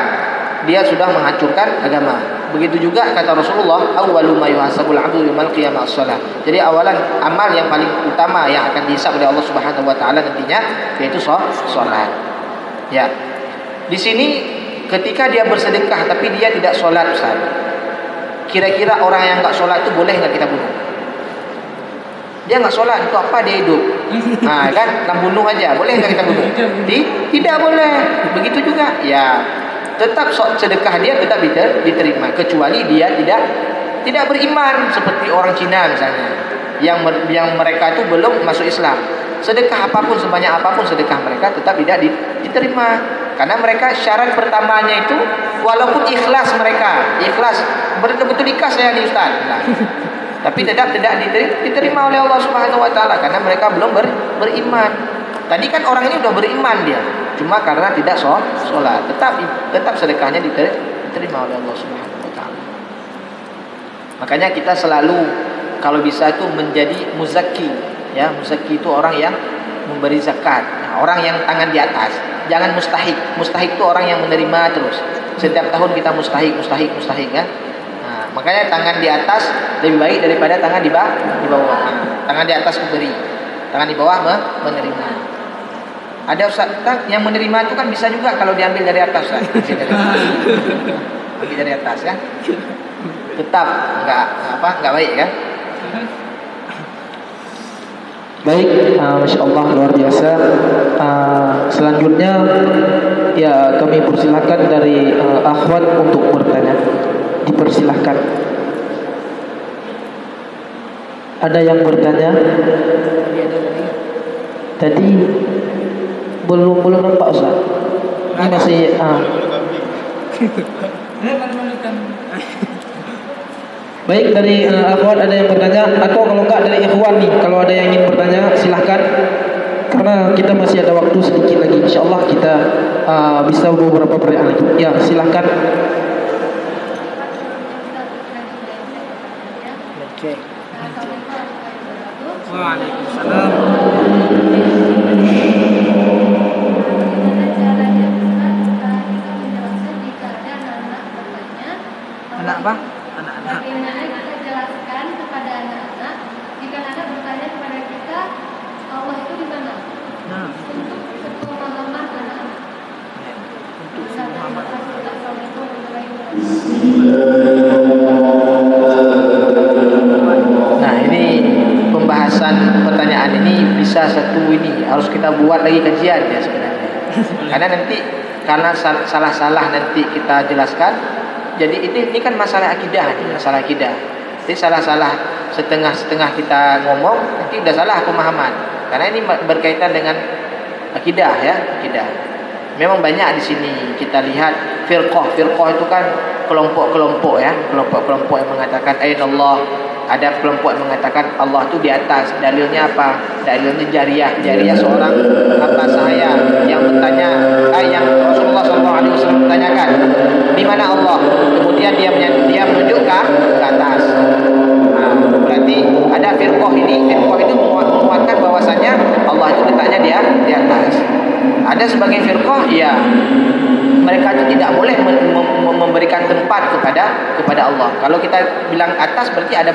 dia sudah menghancurkan agama. Begitu juga kata Rasulullah, awwalu ma yuhasabul 'abdu yaumil qiyamah as-shalah. Jadi awalan amal yang paling utama yang akan dihisab oleh Allah Subhanahu wa taala nantinya yaitu salat. Ya. Di sini ketika dia bersedekah tapi dia tidak salat, Ustaz. Kira-kira orang yang enggak salat itu boleh enggak kita bunuh? Dia enggak salat itu apa dia hidup? Kan nak bunuh aja, boleh enggak kita bunuh? Tidak boleh. Begitu juga. Ya. Tetap sedekah dia tetap diterima kecuali dia tidak beriman seperti orang Cina misalnya yang mereka itu belum masuk Islam. Sedekah apapun sebanyak apapun sedekah mereka tetap tidak diterima karena mereka syarat pertamanya itu walaupun ikhlas mereka betul-betul ikhlas saya di Ustaz. Tapi tetap tidak diterima oleh Allah Subhanahu wa taala karena mereka belum beriman. Tadi kan orang ini sudah beriman dia, cuma karena tidak sholat, tetap sedekahnya diterima oleh Allah Subhanahu wa taala. Makanya kita selalu kalau bisa itu menjadi muzaki, ya. Muzaki itu orang yang memberi zakat. Nah, orang yang tangan di atas. Jangan mustahik. Mustahik itu orang yang menerima terus. Setiap tahun kita mustahik ya. Nah, makanya tangan di atas lebih baik daripada tangan di bawah. Nah, tangan di atas memberi, tangan di bawah menerima. Ada Ustaz yang menerima itu kan bisa juga kalau diambil dari atas, Ustaz. Ambil dari atas ya. Tetap enggak baik kan? Baik, Masya Allah, luar biasa. Selanjutnya ya kami persilahkan dari akhwat untuk bertanya. Dipersilahkan. Ada yang bertanya? Tadi belum nampak Ustaz. Ini masih Baik, dari akhwat ada yang bertanya atau kalau enggak dari ikhwan nih, kalau ada yang ingin bertanya silahkan. Karena kita masih ada waktu sedikit lagi. Insyaallah kita bisa beberapa pertanyaan lagi. Ya, silahkan. Oke. Waalaikumsalam. Anak apa? Anak-anak. Bagaimana kita jelaskan kepada anak-anak jika anak bertanya kepada kita Allah itu di mana? Untuk pemahaman anak-anak. Untuk pemahaman. Nah, ini pembahasan pertanyaan ini bisa satu ini harus kita buat lagi kajian ya sebenarnya. Karena salah-salah nanti kita jelaskan. Jadi ini kan masalah akidah, masalah akidah. Jadi salah-salah setengah kita ngomong nanti udah salah pemahaman. Karena ini berkaitan dengan akidah ya, akidah. Memang banyak di sini kita lihat firqah itu kan kelompok-kelompok ya, kelompok-kelompok yang mengatakan Allah. Ada kelompok yang mengatakan Allah itu di atas. Dalilnya apa? Dalilnya Jariyah seorang hamba sahaya yang bertanya, yang Rasulullah SAW bertanyakan, di mana Allah. Kemudian dia menunjukkan ke atas. Berarti ada firqah ini itu menguatkan bahwasanya Allah itu letaknya dia di atas. Ada sebagian firqah ya mereka itu tidak boleh memberikan tempat kepada Allah. Kalau kita bilang atas berarti ada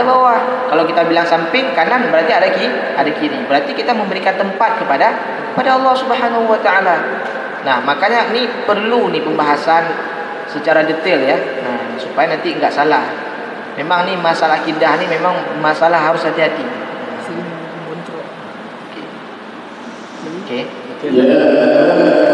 bawah. Kalau kita bilang samping kanan berarti ada kiri. Berarti kita memberikan tempat kepada Allah Subhanahu wa taala. Nah, makanya ini perlu pembahasan secara detail ya. Nah, supaya nanti enggak salah. Memang nih masalah akidah nih memang masalah harus hati-hati. Oke. Ya.